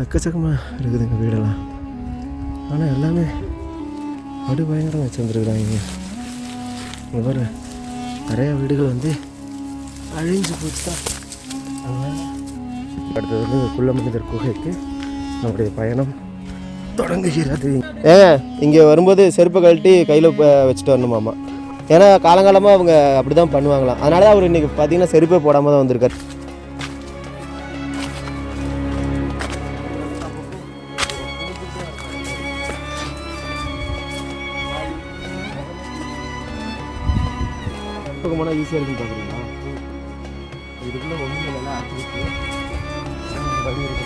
எக்கச்சக்கமாக இருக்குது எங்கள் வீடெல்லாம். ஆனால் எல்லாமே அப்படி பயங்கரம் வச்சுருந்துருக்குறாங்க. இங்கே பாரு, நிறையா வீடுகள் வந்து அழிஞ்சு போச்சு தான். அடுத்தது வந்து குள்ள மனிதர் குகைக்கு நம்முடைய பயணம் தொடங்குகிறது. இங்கே வரும்போது செருப்பை கழட்டி கையில் வச்சுட்டு வரணுமாம்மா. ஏன்னா காலங்காலமாக அவங்க அப்படி தான் பண்ணுவாங்களாம். அதனால தான் அவர் இன்றைக்கி பார்த்தீங்கன்னா செருப்பே போடாமல் தான் வந்திருக்கார். போனால் ஈஸியாக இருக்குன்னு பார்க்குறீங்களா? இதுக்குள்ளே ஒன்றும் இல்லைல்ல, ஆக்டிவிட்டி வழி இருக்கு.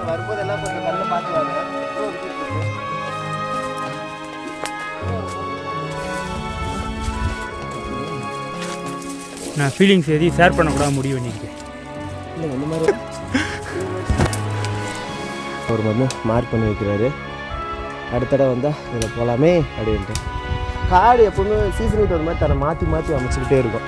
வரும்போது எல்லாம் கொஞ்சம் கல்ல பார்த்துவாங்க. நான் ஃபீலிங்ஸ் எதையும் ஷேர் பண்ணக்கூடாது முடிவு பண்ணியிருக்கேன். இல்லை இந்த மாதிரி அவர் வந்து மார்க் பண்ணி வைக்கிறாரு. அடுத்த தடவை வந்தால் இதில் போகலாமே அப்படின்ட்டு. காடு எப்போவுமே சீசனுக்கு ஒரு மாதிரி தன்னை மாற்றி மாற்றி அமைச்சிக்கிட்டே இருக்கும்.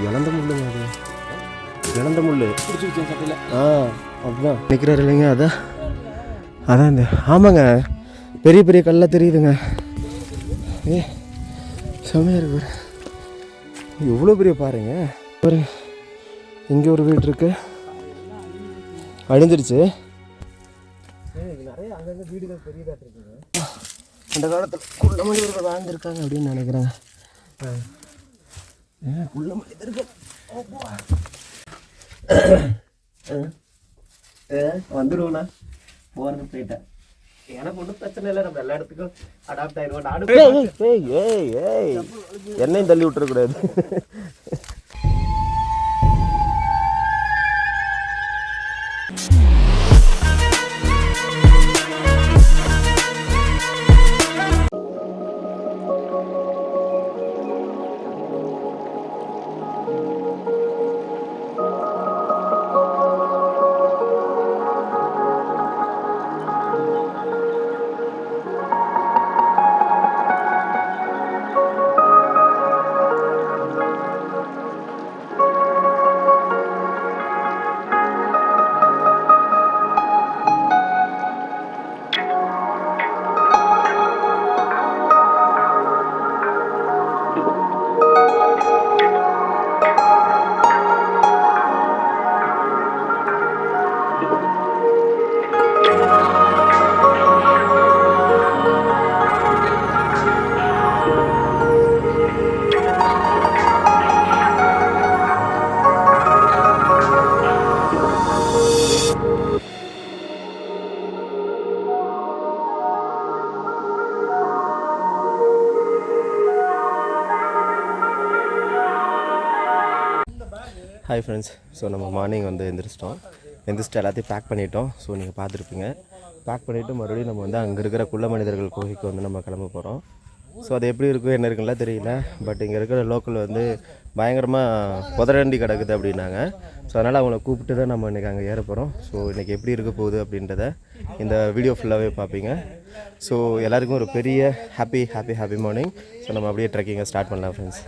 இழந்த முள்ளுங்க, அது இழந்த முள் பிடிச்சி சட்டையில். அதுதான் நிற்கிறாரு இல்லைங்க. அதான் இந்த ஆமாங்க, பெரிய பெரிய கல்லாக தெரியுதுங்க. செம்மையாக இருக்கு. எவ்வளோ பெரிய பாருங்க. ஒரு இங்கே ஒரு வீடு இருக்கு, அழிஞ்சிருச்சு. நிறைய அங்கங்கே வீடுகள் பெரியதாக இருக்குங்க. அந்த காலத்தில் குள்ள மனிதர்கள் வாழ்ந்துருக்காங்க அப்படின்னு நினைக்கிறேங்க. குள்ள மனிதர்கள் வந்துடுவோண்ணா. போகிறது போயிட்டேன். எனக்கு ஒன்றும் பிரச்சனை இல்லை, நம்ம எல்லா இடத்துக்கும் அடாப்ட் ஆயிடுவோம். என்னையும் தள்ளி விட்டுறக்கூடாது. Hi friends. ஸோ நம்ம மார்னிங் வந்து எந்திரிச்சிட்டு எல்லாத்தையும் பேக் பண்ணிட்டோம். ஸோ நீங்கள் பார்த்துருப்பீங்க. பேக் பண்ணிவிட்டு மறுபடியும் நம்ம வந்து அங்கே இருக்கிற குள்ள மனிதர்கள் கோவிலுக்கு வந்து நம்ம கிளம்ப போகிறோம். ஸோ அது எப்படி இருக்கும் என்ன இருக்குன்னா தெரியல. பட் இங்கே இருக்கிற லோக்கல் வந்து பயங்கரமாக புதரண்டி கிடக்குது அப்படின்னாங்க. ஸோ அதனால் அவங்கள கூப்பிட்டு தான் நம்ம இன்றைக்கி அங்கே ஏற போகிறோம். ஸோ இன்றைக்கி எப்படி இருக்க போகுது அப்படின்றத இந்த வீடியோ ஃபுல்லாகவே பார்ப்பீங்க. ஸோ எல்லாருக்கும் ஒரு பெரிய ஹாப்பி மார்னிங். ஸோ நம்ம அப்படியே ட்ரெக்கிங்கை ஸ்டார்ட் பண்ணலாம் ஃப்ரெண்ட்ஸ்.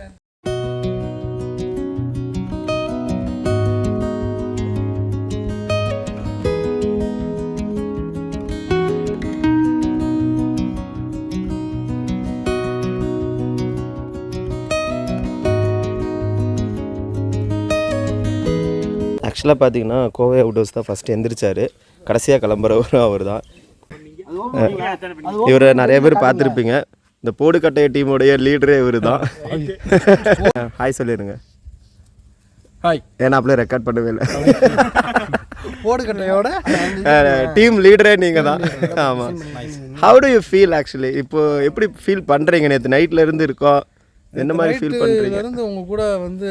ஆக்சுவலாக பார்த்தீங்கன்னா கோவை அவுட் ஹவுஸ் தான் ஃபஸ்ட்டு எந்திரிச்சார். கடைசியாக கிளம்புறவரும் அவர் தான். இவரை நிறைய பேர் பார்த்துருப்பீங்க. இந்த போடுக்கட்டைய டீமோடைய லீடரே இவர் தான். ஹாய் சொல்லிடுங்க. ஹாய். ஏன்னா அப்படியே ரெக்கார்ட் பண்ணவே இல்லை. போடுக்கட்டையோட டீம் லீடரே நீங்கள் தான். ஆமாம். How to you feel actually? இப்போ எப்படி ஃபீல் பண்ணுறீங்க? நேற்று நைட்டில் இருந்து இருக்கோம், என்ன மாதிரி ஃபீல் பண்ணுறீங்க? இருந்து உங்க கூட வந்து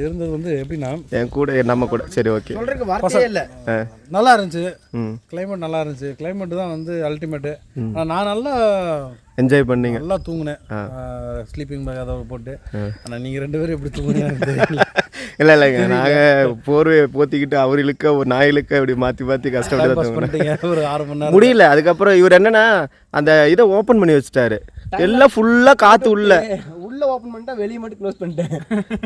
இருந்தது வந்து எப்படின்னா என் கூட நம்ம கூட சரி ஓகே சொல்றதுக்கு வார்த்தையே இல்லை. நல்லா இருந்துச்சு. ம் கிளைமேட் நல்லா இருந்துச்சு. கிளைமேட் தான் வந்து அல்டிமேட்டு. நான் நல்லா என்ஜாய் பண்ணீங்க. நல்லா தூங்கினேன். ஸ்லீப்பிங் பேக் அதை போட்டு. ஆனால் நீங்கள் 2 பேரும் எப்படி தூங்குனீங்க? இல்லை இல்லைங்க, நாங்கள் போர்வையை போத்திக்கிட்டு அவர் இழுக்க ஒரு நாய் இழுக்க இப்படி மாற்றி கஷ்டப்பட்டு தான் தூங்கினேன். ஒரு 6 மணி நேரம் முடியல. அதுக்கப்புறம் இவர் என்னன்னா அந்த இதை ஓப்பன் பண்ணி வச்சுட்டாரு. எல்லாம் ஃபுல்லாக காற்று உள்ள ஓப்பன் பண்ணிட்டா வெளியே மட்டும் க்ளோஸ் பண்ணிட்டேன்.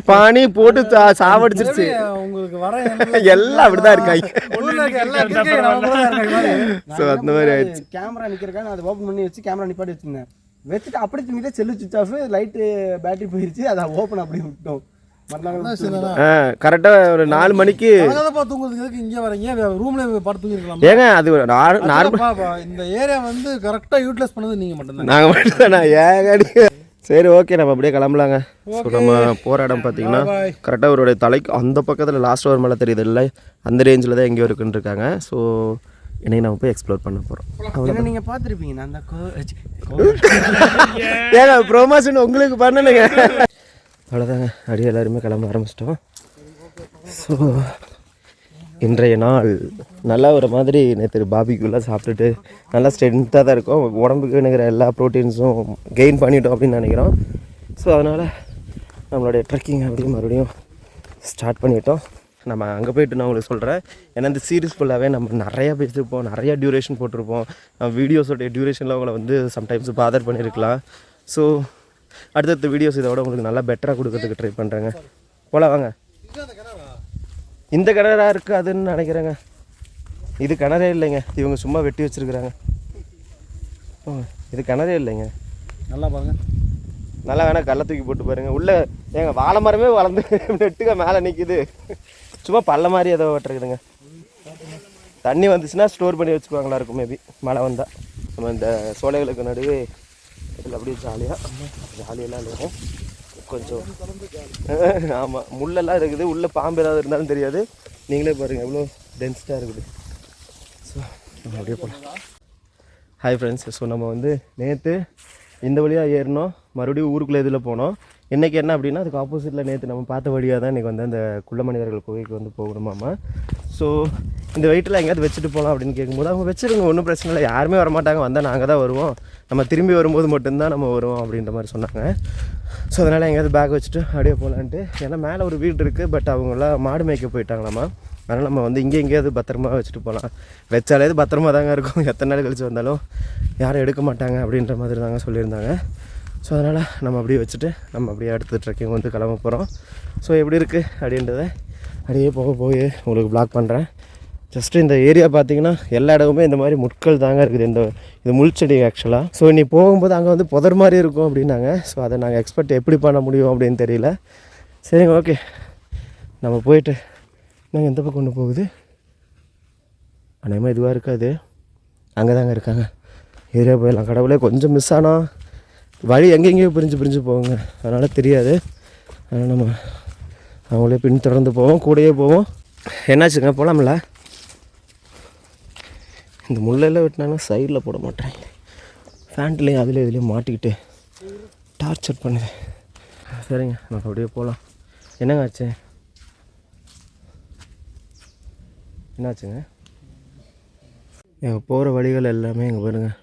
பானி போட்டு சாவடிச்சிருச்சு. உங்களுக்கு வர எல்லாம் அப்படிதான் இருக்காங்க. ஸோ நான் அந்த மாதிரி ஆயிடுச்சு. கேமரா நிற்கிறக்கா நான் அதை ஓப்பன் பண்ணி வச்சு கேமரா நிப்பாட்டி வச்சுருந்தேன். வச்சுட்டு அப்படி தூங்கிட்டு cell switch off, light battery போயிடுச்சு. அதை ஓப்பன் அப்படி விட்டோம். கரெக்டாக ஒரு 4 மணிக்கு தூங்குறதுக்கு இங்கே வரீங்க. ரூம்ல படுத்து தூங்கிருக்கலாம். ஏங்க அது ஒரு நார்மல். இந்த ஏரியா வந்து கரெக்டாக யூட்டிலைஸ் பண்ணது நீங்கள் மட்டும்தான். நாங்கள் மட்டும்தானா? ஏங்க சரி ஓகே, நம்ம அப்படியே கிளம்பலாங்க. ஸோ நம்ம போகிற இடம் பார்த்தீங்கன்னா கரெக்டாக அவருடைய தலைக்கு அந்த பக்கத்தில் லாஸ்ட் ஒரு மலை தெரியுது இல்லை, அந்த ரேஞ்சில் தான் எங்கேயோ இருக்குன்னு இருக்காங்க. ஸோ இன்னைக்கு நம்ம போய் எக்ஸ்ப்ளோர் பண்ண போகிறோம். நீங்கள் பார்த்துருப்பீங்க. நான் அந்த ஏங்க ப்ரொமோஷன் உங்களுக்கு பண்ணணுங்க. அவ்வளோதாங்க, அப்படியே எல்லாருமே கிளம்ப ஆரம்பிச்சிட்டோம். ஸோ இன்றைய நாள் நல்லா ஒரு மாதிரி நேற்று பாபிக்குள்ளே சாப்பிட்டுட்டு நல்லா ஸ்ட்ரென்த்தாக தான் இருக்கும். உடம்புக்கு வேணுங்கிற எல்லா ப்ரோட்டீன்ஸும் கெயின் பண்ணிட்டோம் அப்படின்னு நினைக்கிறோம். ஸோ அதனால் நம்மளுடைய ட்ரெக்கிங் அப்படியே மறுபடியும் ஸ்டார்ட் பண்ணிட்டோம். நம்ம அங்கே போய்ட்டு நான் உங்களுக்கு சொல்கிறேன். ஏன்னா இந்த சீரீஸ் ஃபுல்லாகவே நம்ம நிறையா பேசியிருப்போம், நிறையா டியூரேஷன் போட்டிருப்போம். வீடியோஸோடைய டியூரேஷனில் உங்களை வந்து சம்டைம்ஸ் பாதர் பண்ணியிருக்கலாம். ஸோ அடுத்தடுத்த வீடியோஸ் இதோட உங்களுக்கு நல்லா பெட்டராக கொடுக்கறதுக்கு ட்ரை பண்ணுறேங்க. போல வாங்க. இந்த கிணறாக இருக்காதுன்னு நினைக்கிறேங்க. இது கிணறே இல்லைங்க, இவங்க சும்மா வெட்டி வச்சுருக்குறாங்க. இது கிணறே இல்லைங்க. நல்லா பாருங்க. நல்லா வேணா கல்லை தூக்கி போட்டு பாருங்கள். உள்ளே எங்கள் வாழை மரமே வளர்ந்து நெட்டுக்க மேலே நிற்கிது. சும்மா பள்ள மாதிரி ஏதோ வெட்டுறதுங்க. தண்ணி வந்துச்சுன்னா ஸ்டோர் பண்ணி வச்சுக்குவாங்களா இருக்கும் மேபி மழை வந்தால். நம்ம இந்த சோலைகளுக்கு நடுவே இதில் அப்படியே ஜாலியெல்லாம் இல்லைங்க கொஞ்சம். ஆமாம், முள்ளெல்லாம் இருக்குது. உள்ளே பாம்பு ஏதாவது இருந்தாலும் தெரியாது. நீங்களே பாருங்கள் எவ்வளோ டென்ஸ்டாக இருக்குது. ஸோ நம்ம அப்படியே போகலாம். Hi friends. ஸோ நம்ம வந்து நேற்று இந்த வழியாக ஏறினோம், மறுபடியும் ஊருக்குள்ளே இதில் போனோம். இன்றைக்கி என்ன அப்படின்னா அதுக்கு ஆப்போசிட்டில் நேற்று நம்ம பார்த்த வழியாக தான் இன்றைக்கி வந்து அந்த குள்ள மனிதர்கள் கோவிலுக்கு வந்து போகணுமாம்மா. ஸோ இந்த வெயிட்டில் எங்கேயாவது வச்சுட்டு போகலாம் அப்படின்னு கேட்கும்போது அவங்க வச்சுருங்க, ஒன்றும் பிரச்சனை இல்லை, யாருமே வரமாட்டாங்க, வந்தால் நாங்கள் தான் வருவோம், நம்ம திரும்பி வரும்போது மட்டும்தான் நம்ம வருவோம் அப்படின்ற மாதிரி சொன்னாங்க. ஸோ அதனால் எங்கேயாவது பேக் வச்சுட்டு அப்படியே போகலான்ட்டு. ஏன்னா மேலே ஒரு வீடு இருக்குது, பட் அவங்களாம் மாடு மேய்க்க போயிட்டாங்களாம்மா. அதனால் நம்ம வந்து இங்கே எங்கேயாவது பத்திரமா வச்சுட்டு போகலாம். வச்சாலே பத்திரமா தாங்க இருக்கும், எத்தனை நாள் கழிச்சு வந்தாலும் யாரும் எடுக்க மாட்டாங்க அப்படின்ற மாதிரி தாங்க சொல்லியிருந்தாங்க. ஸோ அதனால் நம்ம அப்படியே வச்சுட்டு நம்ம அப்படியே அடுத்த ட்ரெக்கிங் வந்து கிளம்ப போகிறோம். ஸோ எப்படி இருக்குது அப்படின்றத அப்படியே போக போய் உங்களுக்கு ப்ளாக் பண்ணுறேன். ஜஸ்ட்டு இந்த ஏரியா பார்த்தீங்கன்னா எல்லா இடமுமே இந்த மாதிரி முட்கள் தாங்க இருக்குது. இது முள் செடி ஆக்சுவலாக. ஸோ நீ போகும்போது அங்கே வந்து புதர் மாதிரி இருக்கும் அப்படின்னாங்க. ஸோ அதை நாங்கள் எக்ஸ்பெக்ட் எப்படி பண்ண முடியும் அப்படின்னு தெரியல. சரிங்க ஓகே, நம்ம போயிட்டு நாங்கள் எந்த பக்கம் கொண்டு போகுது அநேகமாக இதுவாக இருக்காது, அங்கே தாங்க இருக்காங்க. ஏரியா போயிடலாம். கடவுளே கொஞ்சம் மிஸ் ஆனால் வழி எங்கெங்கேயோ பிரிஞ்சு போவோங்க, அதனால் தெரியாது. அதனால் நம்ம அவங்களே பின்தொடர்ந்து போவோம், கூடயே போவோம். என்னாச்சுங்க போகலாம்ல? இந்த முள்ளெல்லாம் வெட்டினாலும் சைடில் போட மாட்டேன், ஃபேண்ட்லேயும் அதில் இதுலேயும் மாட்டிக்கிட்டு டார்ச்சர் பண்ணுது. சரிங்க நம்ம அப்படியே போகலாம். என்னங்க ஆச்சு? என்னாச்சுங்க? எங்கள் போகிற வழிகள் எல்லாமே இங்கே பாருங்கள்.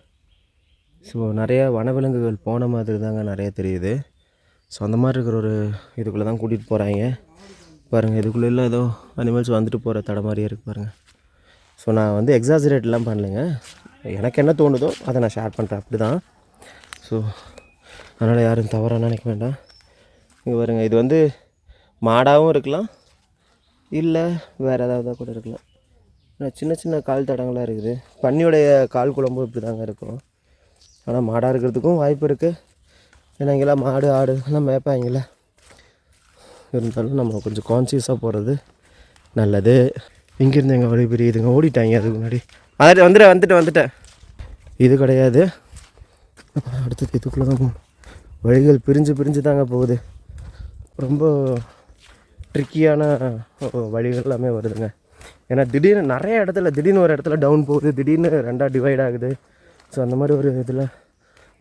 ஸோ நிறையா வனவிலங்குகள் போன மாதிரி தாங்க நிறைய தெரியுது. ஸோ அந்த மாதிரி இருக்கிற ஒரு இதுக்குள்ளே தான் கூட்டிகிட்டு போகிறாங்க பாருங்கள். இதுக்குள்ளே எல்லாம் ஏதோ அனிமல்ஸ் வந்துட்டு போகிற தடை மாதிரியே இருக்குது பாருங்கள். ஸோ நான் வந்து எக்ஸாஜரேட்லாம் பண்ணலைங்க, எனக்கு என்ன தோணுதோ அதை நான் ஷேர் பண்ணுறேன், அப்படி தான். ஸோ அதனால் யாரும் தவறாக நினைக்க வேண்டாம். இங்கே பாருங்கள், இது வந்து மாடாகவும் இருக்கலாம், இல்லை வேறு ஏதாவது கூட இருக்கலாம். சின்ன சின்ன கால் தடங்களாக இருக்குது. பன்னியோடைய கால் குழம்பு இப்படி தாங்க இருக்கும். ஆனால் மாடாக இருக்கிறதுக்கும் வாய்ப்பு இருக்குது. ஏன்னா இங்கெல்லாம் மாடு ஆடு எல்லாம் மேய்ப்பாங்கல்ல. இருந்தாலும் நம்ம கொஞ்சம் கான்சியஸாக போகிறது நல்லது. இங்கேருந்து எங்கள் வழி பெரிய இதுங்க ஓடிட்டாங்க அதுக்கு முன்னாடி. அதாவது வந்துட்டேன். இது கிடையாது, அடுத்தது இதுக்குள்ளே தான் போகணும். வழிகள் பிரிஞ்சு தாங்க போகுது. ரொம்ப ட்ரிக்கியான வழிகள் எல்லாமே வருதுங்க. ஏன்னா திடீர்னு நிறைய இடத்துல திடீர்னு ஒரு இடத்துல டவுன் போகுது, திடீர்னு ரெண்டாக டிவைட் ஆகுது. ஸோ அந்த மாதிரி ஒரு இதில்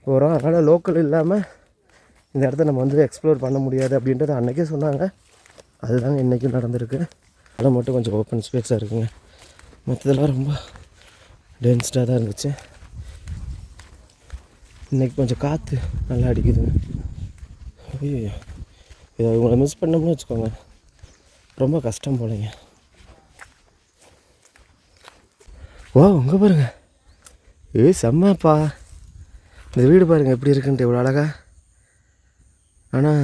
போகிறோம். அதனால் லோக்கல் இல்லாமல் இந்த இடத்த நம்ம வந்து எக்ஸ்ப்ளோர் பண்ண முடியாது அப்படின்றது அன்றைக்கே சொன்னாங்க. அதுதாங்க இன்றைக்கும் நடந்திருக்கு. அதெல்லாம் மட்டும் கொஞ்சம் ஓப்பன் ஸ்பேஸாக இருக்குங்க. மற்றதெல்லாம் ரொம்ப டென்ஸ்டாக தான் இருந்துச்சு. இன்றைக்கி கொஞ்சம் காற்று நல்லா அடிக்குதுங்க. ஐயோ, இதை இவங்களை மிஸ் பண்ணோம்னு வச்சுக்கோங்க, ரொம்ப கஷ்டம் போலைங்க. ஓ உங்கே பாருங்கள், செம்மப்பா. இந்த வீடு பாருங்கள் எப்படி இருக்குன்ட்டு, இவ்வளோ அழகா. ஆனால்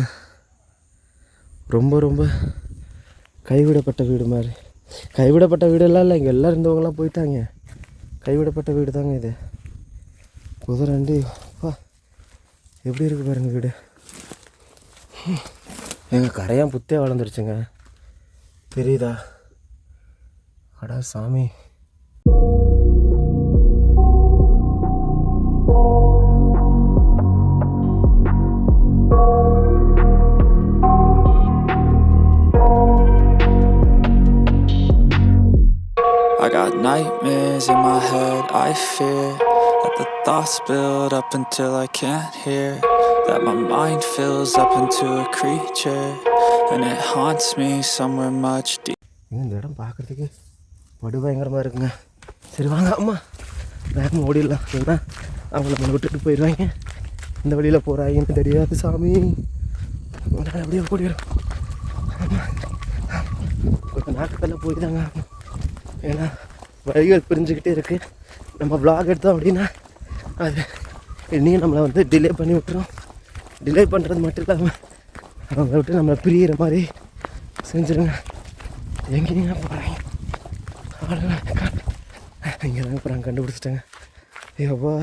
ரொம்ப ரொம்ப கைவிடப்பட்ட வீடு மாதிரி. கைவிடப்பட்ட வீடெல்லாம் இல்லை, இங்கே எல்லாம் இருந்தவங்களாம் போயிட்டாங்க. கைவிடப்பட்ட வீடு தாங்க இது. குதிரண்டி வா, எப்படி இருக்குது பாருங்கள் வீடு. எங்கள் கரையான் புத்தே வளர்ந்துருச்சுங்க, தெரியுதா? அடா சாமி. I got nightmares in my head, I fear that the thoughts build up until I can't hear, that my mind fills up into a creature and it haunts me somewhere much deep. இந்த இடம் பார்க்குறதுக்கு படுபயங்கரமாக இருக்குங்க. சரி வாங்க அம்மா, வேகமாக ஓடிடலாம். ஏன்னா அவங்கள நம்ம விட்டுட்டு போயிடுவாங்க. இந்த வழியில் போகிறாங்கன்னு தெரியாது சாமி. அப்படியே ஓடிடும். கொஞ்சம் நாட்களில் போய் தாங்க ஆகணும். ஏன்னா வழிகள் பிரிஞ்சுக்கிட்டே இருக்குது. நம்ம vlog எடுத்தோம் அப்படின்னா அது இன்னும் நம்மளை வந்து டிலே பண்ணி விட்டுரும். டிலே பண்ணுறது மட்டும் இல்லாமல் அவங்க விட்டு நம்மளை பிரியிற மாதிரி செஞ்சுருங்க. எங்கேங்க போகிறாங்க? இங்கே தாங்க போகிறாங்க, கண்டுபிடிச்சிட்டாங்க. ஐயோப்பா,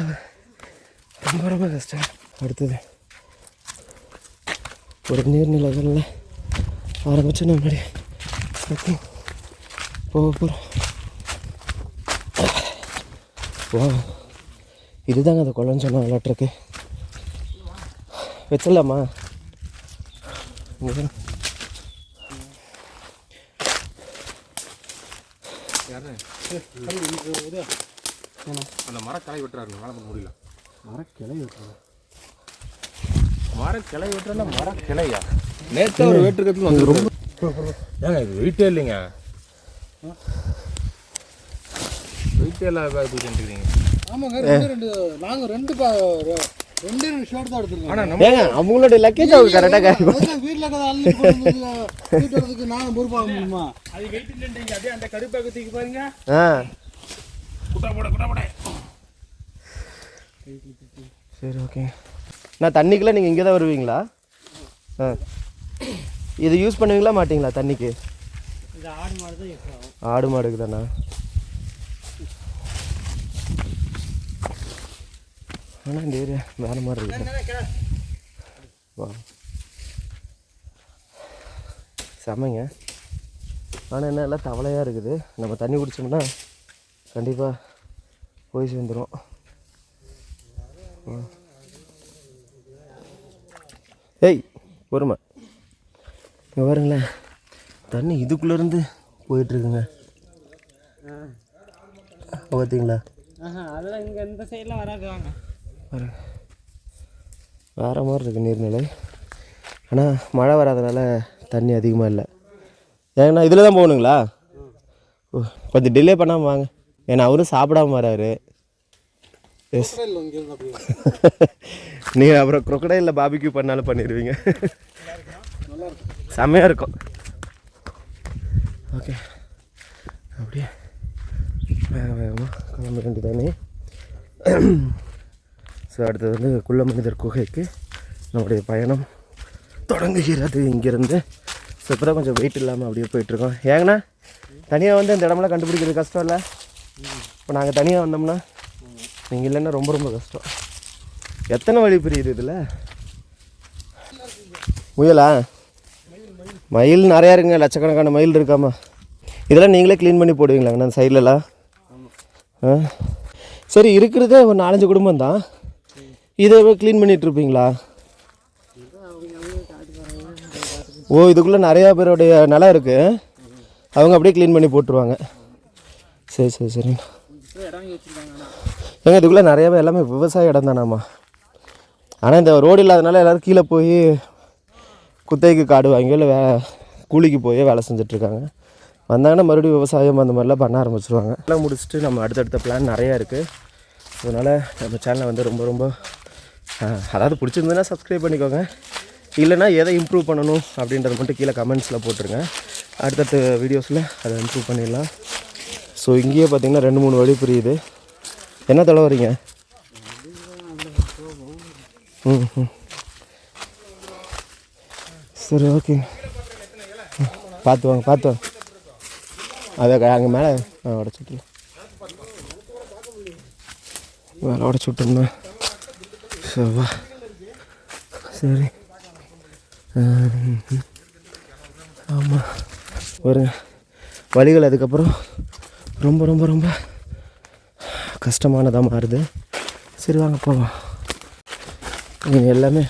ரொம்ப ரொம்ப கஷ்டம். அடுத்தது ஒரு நீர்நிலைகளில் ஆரம்பிச்சு முன்னாடி போக போகிறோம். வா, இதுதாங்க அந்த குளம்னு சொன்ன விளாட்ருக்கு. வச்சிடலாமா? அந்த மரக்கிளை வெட்டுறாருங்க, மேலே பண்ண முடியல. மரக்கிளை வெட்டுறாங்க. மரக்கிளை வெட்டுறா, மரக்கிளையா? நேற்று ஒரு வெட்டுறதுக்கு வந்து ரொம்ப ஏங்க இது வெயிட்டே இல்லைங்க. வெயிட்டே இல்லாத போயிட்டுருக்கீங்க. ஆமாங்க, நாங்கள் ரெண்டு ஷர்ட் தான் எடுத்துருக்கோம். ஆனால் ஏங்க அவங்களோட லக்கேஜ் அவங்க கரெக்டாக வீட்டில் வீட்டுறதுக்கு நாங்கள் பொறுப்பாக முடியுமா? அது வெயிட் இல்லைன்றீங்க, அப்படியே அந்த கருப்பாக தூக்கி பாருங்க. குட்டா போட சரி ஓகே. நான் தண்ணிக்கெலாம் நீங்கள் இங்கே தான் வருவீங்களா? இது யூஸ் பண்ணுவீங்களா மாட்டிங்களா தண்ணிக்கு? இது ஆடு மாடு தான் யூஸ் ஆகும். ஆடு மாடுக்கு தானே? ஆனால் இந்த ஏரியா வேறு மாதிரி இருக்குது. வா செமைங்க. ஆனால் என்ன எல்லாம் தவளையாக இருக்குது. நம்ம தண்ணி குடித்தோம்னா கண்டிப்பாக போய் சேர்ந்துடும். ஏய் பொறுமை, இங்கே பாருங்களேன், தண்ணி இதுக்குள்ளேருந்து போயிட்டுருக்குங்க. பார்த்தீங்களா? அதெல்லாம் இங்கே இந்த சைட்லாம் வராது. வாங்க வேறு மாதிரி இருக்குது நீர்நிலை. ஆனால் மழை வராதனால தண்ணி அதிகமாக இல்லை. ஏன்னா இதில் தான் போகணுங்களா? ஓ, கொஞ்சம் டிலே பண்ணாமல் வாங்க. ஏன்னா அவரும் சாப்பிடாம வராரு. எஸ் நீங்கள் அப்புறம் crocodile பாபிக்யூ பண்ணாலும் பண்ணிடுவீங்க. செம்மையாக இருக்கும். ஓகே, அப்படியே வேகமாக கிளம்ப வேண்டியதானே. ஸோ அடுத்தது வந்து குள்ள மனிதர் குகைக்கு நம்முடைய பயணம் தொடங்குகிறது இங்கேருந்து. ஸோ இப்போ தான் கொஞ்சம் வெயிட் இல்லாமல் அப்படியே போயிட்டுருக்கோம். ஏங்கண்ணா தனியாக வந்து இந்த இடமெல்லாம் கண்டுபிடிக்கிறது கஷ்டம் இல்லை? இப்போ நாங்கள் தனியாக வந்தோம்னா நீங்கள் இல்லைன்னா ரொம்ப ரொம்ப கஷ்டம். எத்தனை வழி பிரியுது இதில்? முயலா? மயில் நிறையா இருக்குங்க, லட்சக்கணக்கான மயில் இருக்காமா. இதெல்லாம் நீங்களே க்ளீன் பண்ணி போடுவீங்களாங்கண்ணா அந்த சைட்லலாம்? சரி, இருக்கிறதே ஒரு 4-5 குடும்பம் தான், இதை க்ளீன் பண்ணிகிட்ருப்பீங்களா? ஓ, இதுக்குள்ளே நிறையா பேருடைய நிலம் இருக்குது, அவங்க அப்படியே க்ளீன் பண்ணி போட்டுருவாங்க. சரி சரி சரி. ஏங்க இதுக்குள்ளே நிறையாவே எல்லாமே விவசாய இடம் தானாம்மா. ஆனால் இந்த ரோடு இல்லாதனால எல்லோரும் கீழே போய் குத்தகைக்கு காடு வாங்கி இல்லை கூலிக்கு போய் வேலை செஞ்சிட்ருக்காங்க. வந்தாங்கன்னா மறுபடியும் விவசாயம் அந்த மாதிரிலாம் பண்ண ஆரம்பிச்சிருவாங்க. எல்லாம் முடிச்சுட்டு நம்ம அடுத்தடுத்த பிளான் நிறையா இருக்குது. அதனால் நம்ம சேனலை வந்து ரொம்ப ரொம்ப அதாவது பிடிச்சிருந்ததுன்னா சப்ஸ்கிரைப் பண்ணிக்கோங்க. இல்லைனா எதை இம்ப்ரூவ் பண்ணணும் அப்படின்றத மட்டும் கீழே கமெண்ட்ஸில் போட்டுருங்க. அடுத்தடுத்த வீடியோஸில் அதை இம்ப்ரூவ் பண்ணிடலாம். ஸோ இங்கேயே பார்த்திங்கன்னா 2-3 வழி புரியுது. என்ன தொலை வரீங்க? சரி ஓகே, பார்த்து வாங்க. அதை அங்கே மேலே உடச்சி விட்டுலாம். மேலே உடச்சி விட்டோம்னா சவா சரி. ஆமாம் ஒரு வழிகள் அதுக்கப்புறம் ரொம்ப ரொம்ப ரொம்ப கஷ்டமானதாக மாறுது. சரி வாங்க போவோம். இங்கே எல்லாமே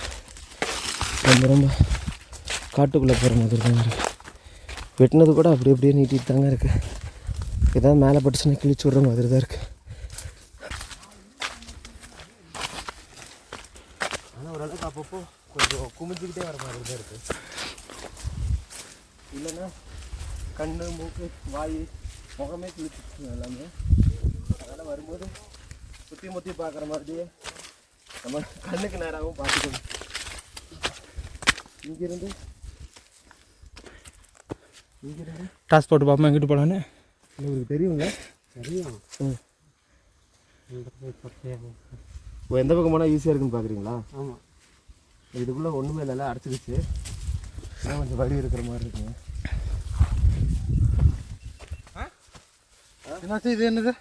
ரொம்ப ரொம்ப காட்டுக்குள்ளே போகிற மாதிரி தாங்க இருக்குது. வெட்டினது கூட அப்படி அப்படியே நீட்டிட்டு தாங்க இருக்குது. ஏதாவது மேலே பட்டுச்சுன்னா கிழிச்சு விட்ற மாதிரி தான் இருக்குது. ஆனால் ஓரளவுக்கு அப்பப்போ கொஞ்சம் குமிஞ்சிக்கிட்டே வர மாதிரி தான் இருக்குது. இல்லைன்னா கண், மூக்கு, வாய், முகமே கிழிச்சிருச்சுங்க எல்லாமே. அதனால் வரும்போது சுற்றி பார்க்குற மாதிரியே நம்ம கண்ணுக்கு நேராகவும் பார்த்துக்கணும். இங்கேருந்து டிரான்ஸ்போர்ட் பார்ப்போம் எங்கிட்டு போகலான்னு உங்களுக்கு தெரியுங்க. சரியா எந்த பக்கம் போனால் ஈஸியாக இருக்குன்னு பார்க்குறீங்களா? ஆமாம். இதுக்குள்ளே ஒன்றுமே இல்லைல்ல, அடைச்சிக்கிச்சு. ஆனால் கொஞ்சம் வழி இருக்கிற மாதிரி இருக்குங்க. என்னாச்சு இது? என்னது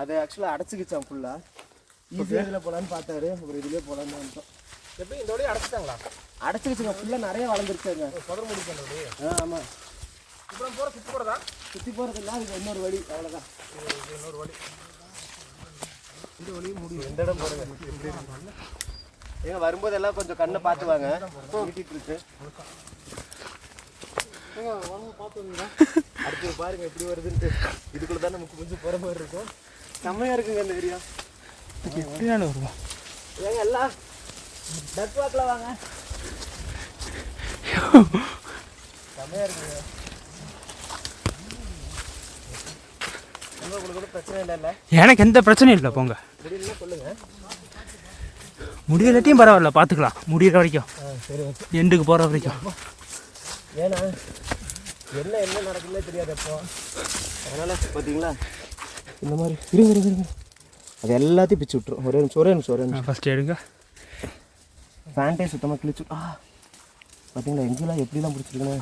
அது ஆக்சுவலாக அடைச்சிக்கிச்சான் ஃபுல்லாக. ஈஸியாக இதில் போகலான்னு பார்த்தாரு, அப்புறம் இதிலே போகலான்னு வந்துட்டோம். எப்படி இந்த வழியை அடைச்சிட்டாங்களா? அடைச்சிக்கிச்சுங்க, ஃபுல்லாக நிறைய வளர்ந்துருச்சாங்க. தொடர் முடி பண்ணுறது. ஆமாம். அப்புறம் சுற்றி போகிறதா? சுற்றி போகிறதுல அதுக்கு இன்னொரு வழி, அவ்வளோதான். இன்னொரு வழி. இந்த வழியும் முடியும். எந்த இடம் போடுங்க. ஏங்க வரும்போது எல்லாம் கொஞ்சம் கண்ணை பார்த்து வாங்க. வீட்டிட்டு இருக்கு. அடுத்து பாருங்க எப்படி வருதுன்ட்டு. இதுக்குள்ள தான் நமக்கு கொஞ்சம் போகிற மாதிரி இருக்கும். செம்மையாக இருக்குங்க இந்த ஏரியா. எப்படி நான் வருவோம்? ஏங்க எல்லாம் டக் வாக்கில் வாங்க. செம்மையாக இருக்குங்க. உங்களுக்கு கூட பிரச்சனை இல்லை? எனக்கு எந்த பிரச்சனையும் இல்லை, போங்க. முடியலன்னா சொல்லுங்க. முடியலட்டையும் பரவாயில்ல, பார்த்துக்கலாம். முடிகிற வரைக்கும், சரி ஓகே. எண்டுக்கு போகிற வரைக்கும். ஏன்னா என்ன நடக்குதுன்னே தெரியாது எப்போ. அதனால் பார்த்தீங்களா இந்த மாதிரி இருங்க அது எல்லாத்தையும் பிச்சு விட்ரும். ஒரே நிமிஷம் ஃபஸ்ட்டு எடுங்க. ஃபேண்ட்டே சுத்தமாக கிழிச்சு. பார்த்தீங்களா எங்கெல்லாம் எப்படிலாம் பிடிச்சிருக்குன்னு.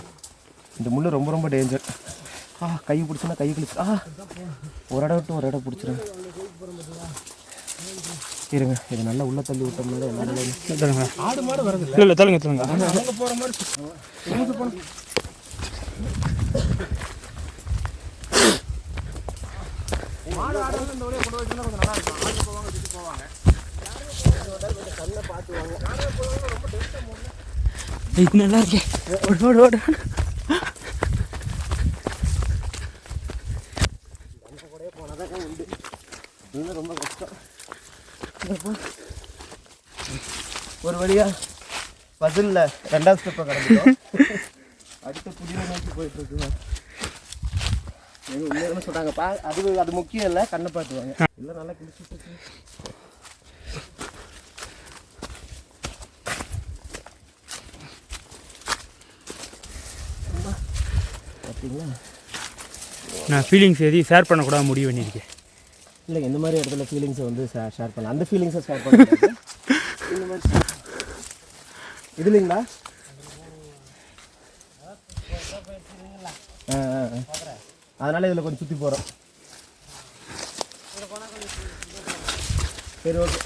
இந்த முள் ரொம்ப ரொம்ப டேஞ்சர். கை பிடிச்சுன்னா கை கிழிச்சு. ஒரு இடம் விட்டு ஒரு இடம் பிடிச்சிருங்க. இருங்க, இது நல்லா உள்ள தள்ளி விட்டோம்னால எல்லாரும் ஆடு மாடு வருது. இல்லை தள்ளுங்க போகிற மாதிரி. மாடு ஆடு வந்து இந்த வழியை கொண்டு வச்சுன்னா கொஞ்சம் நல்லா இருக்கும். ஆடு போவாங்க, சுற்றி போவாங்க. கண்ணை பார்த்து வாங்க. ரொம்ப டேஸ்ட்டாக இது நல்லா இருக்கே. ஓடு கூட போனாதான் உண்டு. இன்னும் ரொம்ப கஷ்டம். ஒரு வழியா பசில்ல 2வது ஸ்டெப்பை கடந்துட்டோம். அடுத்த புதிய நோக்கி போயிட்டு இருக்குங்க. உண்மையான சொல்கிறாங்கப்பா, அது முக்கியம் இல்லை, கண்ணை பார்த்துவாங்க. இல்லை நல்லா கிழிச்சிட்டு இருக்கு. பார்த்தீங்களா, நான் ஃபீலிங்ஸ் எதையும் ஷேர் பண்ணக்கூடாது முடிவு பண்ணியிருக்கேன். இல்லைங்க, இந்த மாதிரி இடத்துல ஃபீலிங்ஸை வந்து ஷேர் பண்ணலாம். அந்த ஃபீலிங்ஸை ஷேர் பண்ணலாம். இந்த மாதிரி இது இல்லைங்களா? அதனால் இதில் கொஞ்சம் சுற்றி போகிறோம். சரி ஓகே,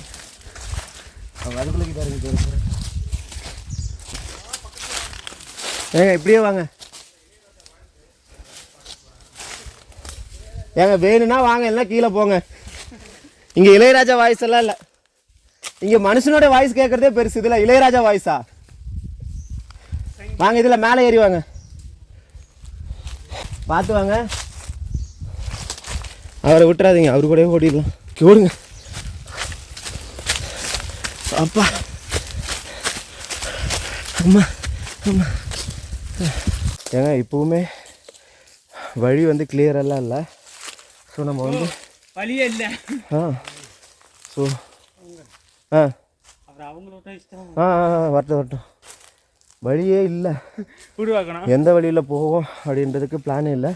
அவங்க அதுக்குள்ளே பாருங்க. ஏங்க இப்படியே வாங்க. ஏங்க வேணும்னா வாங்க, இல்லைன்னா கீழே போங்க. இங்கே இளையராஜா வாய்ஸ் எல்லாம் இல்லை. இங்கே மனுஷனோட வாய்ஸ் கேட்குறதே பெருசு. இதில் இளையராஜா வாய்ஸா? வாங்க, இதில் மேலே ஏறி வாங்க, பார்த்து வாங்க. அவரை விட்டுறாதீங்க, அவரு கூடவே ஓடிடலாம். ஓடுங்க. அப்பா அம்மா அம்மா ஏங்க இப்போவுமே வழி வந்து கிளியரெல்லாம் இல்லை. ஸோ நம்ம வந்து வழியே இல்லை. ஸோ வரட்டும் வழியே இல்லை. உருவாக்கணும் எந்த வழியில் போவோம் அப்படின்றதுக்கு பிளானே இல்லை.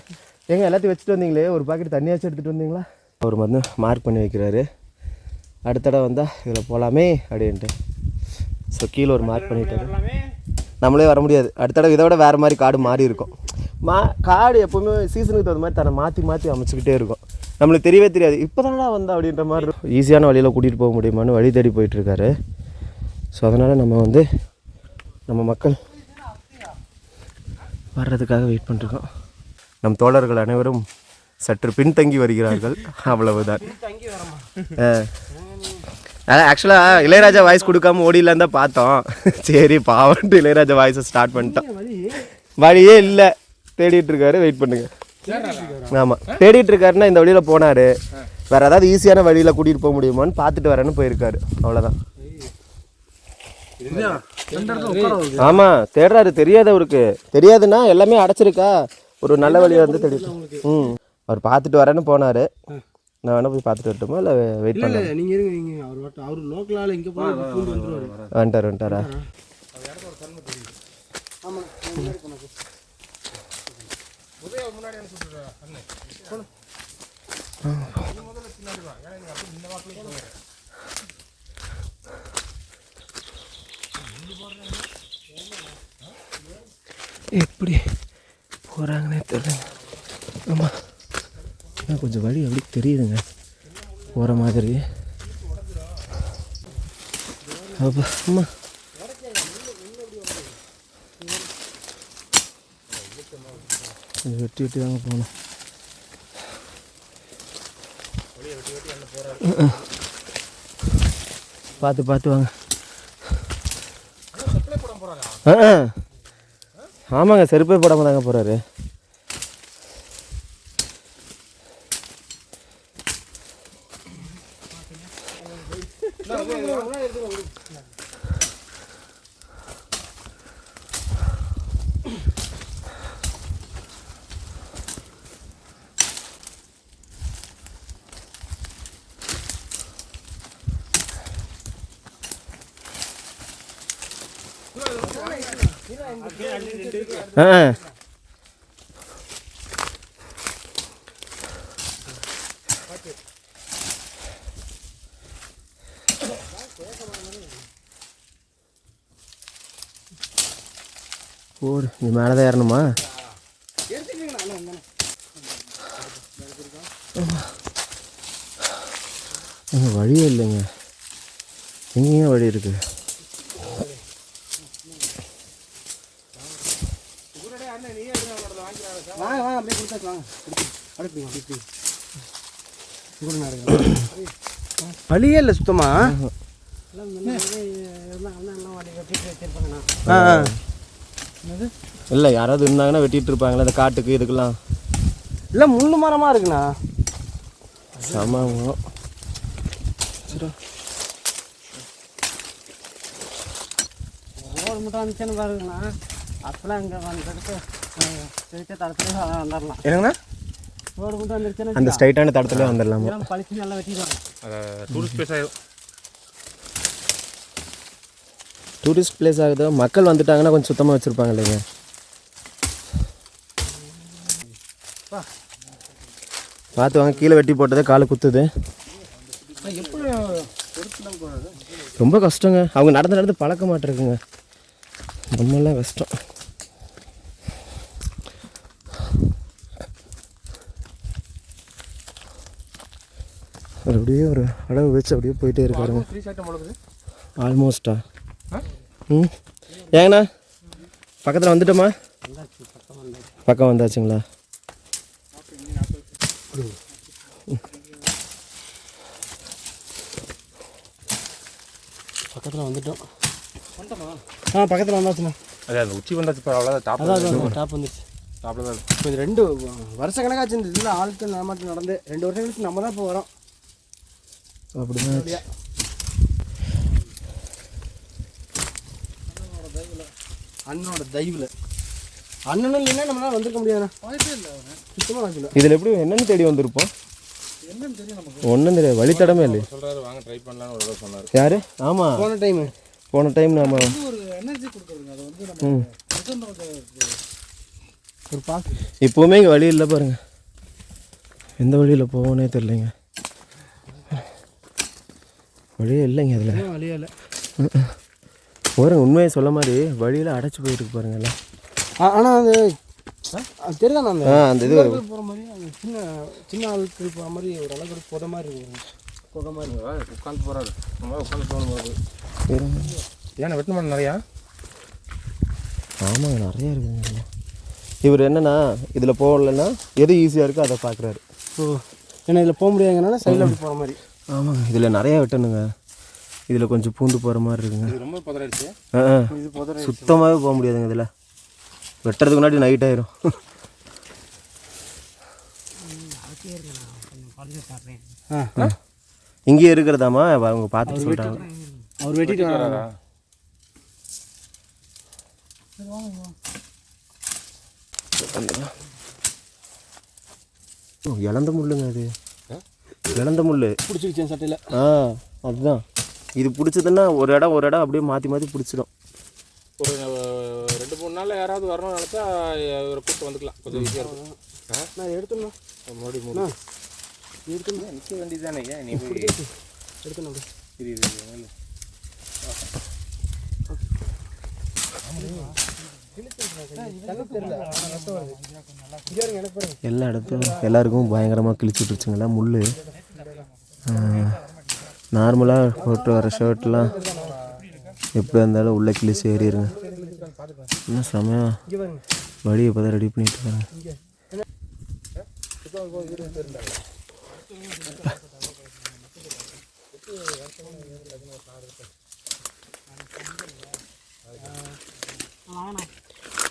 ஏங்க எல்லாத்தையும் வச்சுட்டு வந்தீங்களே, ஒரு பாக்கெட் தண்ணியாச்சும் எடுத்துகிட்டு வந்தீங்களா? அவர் வந்து மார்க் பண்ணி வைக்கிறாரு, அடுத்த தடவை வந்தால் இதில் போகலாமே அப்படின்ட்டு. ஸோ கீழே ஒரு மார்க் பண்ணிட்டாரு. நம்மளே வர முடியாது, அடுத்த தடவை இதை விட வேறு மாதிரி காடு மாறி இருக்கும். காடு எப்போவுமே சீசனுக்கு தகுந்த மாதிரி தன்னை மாற்றி அமைச்சிக்கிட்டே இருக்கும். நம்மளுக்கு தெரியவே தெரியாது, இப்போ தானடா வந்தா அப்படின்ற மாதிரி இருக்கும். ஈஸியான வழியில் கூட்டிகிட்டு போக முடியுமான்னு வழி தேடி போயிட்டுருக்காரு. ஸோ அதனால் நம்ம வந்து நம்ம மக்கள் வர்றதுக்காக வெயிட் பண்ணிருக்கோம். நம் தோழர்கள் அனைவரும் சற்று பின்தங்கி வருகிறார்கள், அவ்வளவுதான். ஆக்சுவலாக இளையராஜா வாய்ஸ் கொடுக்காம ஓடிலான்னு தான் பார்த்தோம். சரி பாவன்ட்டு இளையராஜா வாய்ஸை ஸ்டார்ட் பண்ணிட்டோம். வழியே இல்லை, தேடிட்டு இருக்காரு, வெயிட் பண்ணுங்க. ஆமாம், தேடிட்டு இருக்காருன்னா இந்த வழியில் போனார், வேறு ஏதாவது ஈஸியான வழியில் கூட்டிகிட்டு போக முடியுமான்னு பார்த்துட்டு வரேன்னு போயிருக்காரு, அவ்வளோதான். ஆமாம் தேடுறாரு, தெரியாது அவருக்கு. தெரியாதுன்னா எல்லாமே அடைச்சிருக்கா, ஒரு நல்ல வழியை வந்து தேடிட்டு. அவர் பார்த்துட்டு வரேன்னு போனார். நான் வேணா போய் பார்த்துட்டு வரட்டுமா இல்லை வெயிட் பண்ண? நீங்கள் இருங்க, நீங்கள் அவர் லோக்கலால் இங்கே போய் வந்துட்டாரா? எப்படி போகிறாங்கன்னே தெரியல. ஆமாம் கொஞ்சம் வழி அப்படி தெரியுதுங்க போகிற மாதிரி. அப்பா அம்மா கொஞ்சம் வெட்டி தாங்க போகணும். பார்த்து வாங்க. ஆமாங்க, செருப்பே போடாமல் தாங்க போகிறாரு. போடு, நீ மேலே தான் ஏறணுமா? வழியே இல்லைங்க, எங்கேயும் வழி இருக்கு. வழியே இல்லை சுத்தமா. இல்லை யாராவது இருந்தாங்கன்னா வெட்டிட்டு இருப்பாங்களே அந்த காட்டுக்கு இதுக்கெல்லாம். இல்லை முள்ளு மரமாக இருக்குண்ணா. சமாவும் ரோடு மட்டும் வந்துச்சுன்னு பாருங்கண்ணா, அப்பெல்லாம் இங்கே வந்துட்டு தடத்துல வந்துடலாம். என்னங்கண்ணா? ரோடு மட்டும் வந்துருச்சுன்னா அந்த ஸ்ட்ரைட்டான தடத்துல வந்துடலாமா? பழிச்சு நல்லா வெட்டிடுவாங்க. டூரிஸ்ட் பிளேஸ் ஆகிடும். டூரிஸ்ட் பிளேஸ் ஆகுது, மக்கள் வந்துட்டாங்கன்னா கொஞ்சம் சுத்தமாக வச்சுருப்பாங்க இல்லைங்க. பார்த்து வாங்க, கீழே வெட்டி போட்டதே காலை குத்துது. ரொம்ப கஷ்டங்க, அவங்க நடந்து பழக்க மாட்டிருக்குங்க, ரொம்பலாம் கஷ்டம். அப்படியே ஒரு அடவு வச்சு அப்படியே போயிட்டே இருக்காருங்க. ஆல்மோஸ்டா? ஏங்கண்ணா பக்கத்தில் வந்துட்டோமா? பக்கம் வந்தாச்சுங்களா? பக்கத்தில் வந்துட்டோம். பக்கத்தில் வந்தாச்சுண்ணா. அது அந்த உச்சி வந்தாச்சு, அவ்வளோதான். டாப் வந்துச்சு. டாப்பில் தான் இப்போ இது 2 வருஷ கணக்காச்சு இந்த இதில் ஆட்கள் நம்மட்டு நடந்து 2 வருஷம் கழிச்சு நம்ம தான் இப்போ வரோம். அப்படிதான் அண்ணனோட தயவுல. அண்ணனும் இல்லைன்னா நம்மளால வந்திருக்க முடியாதுண்ணா. வாய்ப்பே இல்லை அவன். சுத்தமாக வாய்ப்பு இல்லை. இதில் எப்படி என்னன்னு தேடி வந்திருப்போம்? என்னன்னு தெரியும் நமக்கு. ஒன்றும் தெரியாது, வழித்தடமே இல்லை. சொல்றாரு வாங்க ட்ரை பண்ணலாம்னு ஒரு தடவை சொன்னாரு. யாரு? ஆமாம், போன டைம் நம்ம ஒரு எனர்ஜி கொடுக்குறதுங்க. அது வந்து நம்ம ஒரு பாஸ். இப்போவுமே இங்கே வழி இல்லை பாருங்க. எந்த வழியில் போவோன்னே தெரிலைங்க. வழியே இல்லைங்க அதில். வழியே இல்லை பாருங்க, உண்மையை சொல்ல மாதிரி வழியில் அடைச்சி போயிருக்கு பாருங்க எல்லாம். ஆனால் அது தெரியுதாண்ணா அந்த அந்த இது போகிற மாதிரி அந்த சின்ன சின்ன ஆட்கள் போகிற மாதிரி ஒரு அளவுக்கு புதை மாதிரி இருக்கும். புதை மாதிரி உட்காந்து போறாரு. நம்ம உட்காந்து போகும்போது ஏன்னா வெட்டு மண் நிறையா. ஆமாங்க, நிறையா இருக்குதுங்க. இவர் என்னன்னா இதில் போகலன்னா எது ஈஸியாக இருக்கோ அதை பார்க்குறாரு. ஓ, ஏன்னா இதில் போக முடியாதுங்கனால சைடில் அப்படி போகிற மாதிரி. ஆமாங்க, இதில் நிறையா வெட்டணுங்க. இதில் கொஞ்சம் பூந்து போகிற மாதிரி இருக்குங்க. இது ரொம்ப பதறாயிடுச்சு. சுத்தமாகவே போக முடியாதுங்க. இதில் வெட்டுறதுக்கு முன்னாடி நைட் ஆயிரும். இங்கேயே இருக்கிறதாமா அவங்க பார்த்துட்டு சொல்லிட்டாங்க. அவர் வெட்டிட்டு வராரா? இழந்த முள்ளுங்க அது. இழந்த முள் பிடிச்சிருச்சேன் சட்டையில். அதுதான் இது பிடிச்சதுன்னா ஒரு இடம் அப்படியே மாற்றி மாற்றி பிடிச்சிடும். ஒரு 2-3 நாளில் யாராவது வரணும்னு நினச்சா இவரை கூப்பிட்டு வந்துக்கலாம். கொஞ்சம் ஈஸியாக இருக்கும். நான் எடுத்துண்ணா மறுபடியும் எடுத்துண்ணா நிற்க வேண்டியதானே. ஏன் நீ எடுத்துண்ணா இது எல்லா இடத்தும் எல்லாருக்கும் பயங்கரமாக கிழிச்சு விட்டுருச்சுங்களா முள். நார்மலாக போட்டு வர ஷர்ட்லாம் எப்படி இருந்தாலும் உள்ளே கிழிச்சு ஏறிடுங்க. இன்னும் செமையாக வழியை இப்போ தான் ரெடி பண்ணிட்டு இருக்காங்க.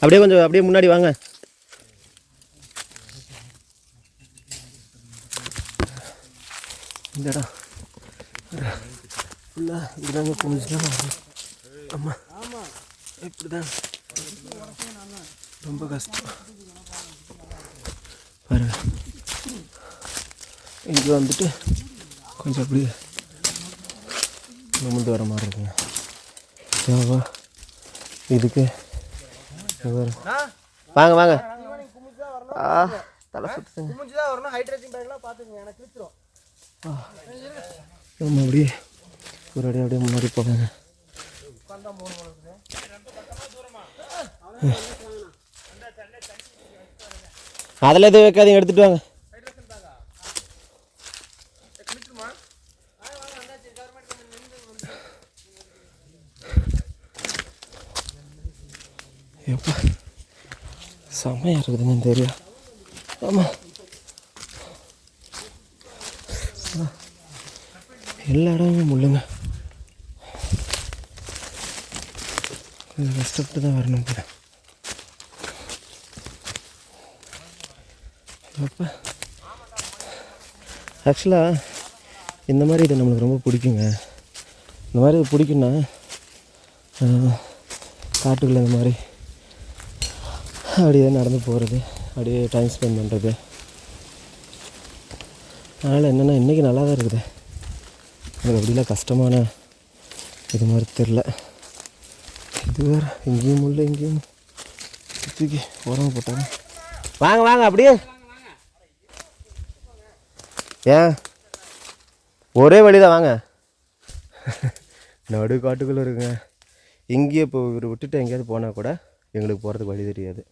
அப்படியே கொஞ்சம் அப்படியே முன்னாடி வாங்க. இந்த இடம் ஃபுல்லாக இப்படிதாங்க குமிச்சுதான். ஆமாம் இப்படி தான் ரொம்ப கஷ்டம் பாருங்க. இங்கே வந்துட்டு கொஞ்சம் அப்படி நிமிந்து வர மாதிரி இருக்குங்க. ஏவா இதுக்கு வாங்க வாங்க. தலை சுற்றுங்க. நம்ம அப்படியே ஒரு அப்படியே முன்னாடி போகாங்க. அதில் எதுவும் வைக்காதீங்க, எடுத்துட்டு வாங்க. எப்பா செம்மையாக இருக்குதுங்க இந்த ஏரியா. ஆமாம், எல்லா இடமும் முள்ளுங்க. கொஞ்சம் கஷ்டப்பட்டு தான் வரணும் போல. அப்போ ஆக்சுவலாக இந்த மாதிரி இது நம்மளுக்கு ரொம்ப பிடிக்குங்க. இந்த மாதிரி இது பிடிக்குன்னா காட்டுக்குள்ளே இந்த மாதிரி அப்படியே நடந்து போகிறது, அப்படியே டைம் ஸ்பெண்ட் பண்ணுறது. அதனால் என்னென்னா இன்றைக்கி நல்லா தான் இருக்குது. எனக்கு அப்படிலாம் கஷ்டமான இது மாதிரி தெரில. இது வேறு இங்கேயும் முள்ள இங்கேயும் தூக்கி உரமா போட்டாங்க. வாங்க வாங்க அப்படியே. ஏன் ஒரே வழி தான் வாங்க. நடு காட்டுக்குள்ளே இருக்குங்க. இங்கேயே இப்போ இவர் விட்டுட்டு எங்கேயாவது போனால் கூட எங்களுக்கு போகிறதுக்கு வழி தெரியாது.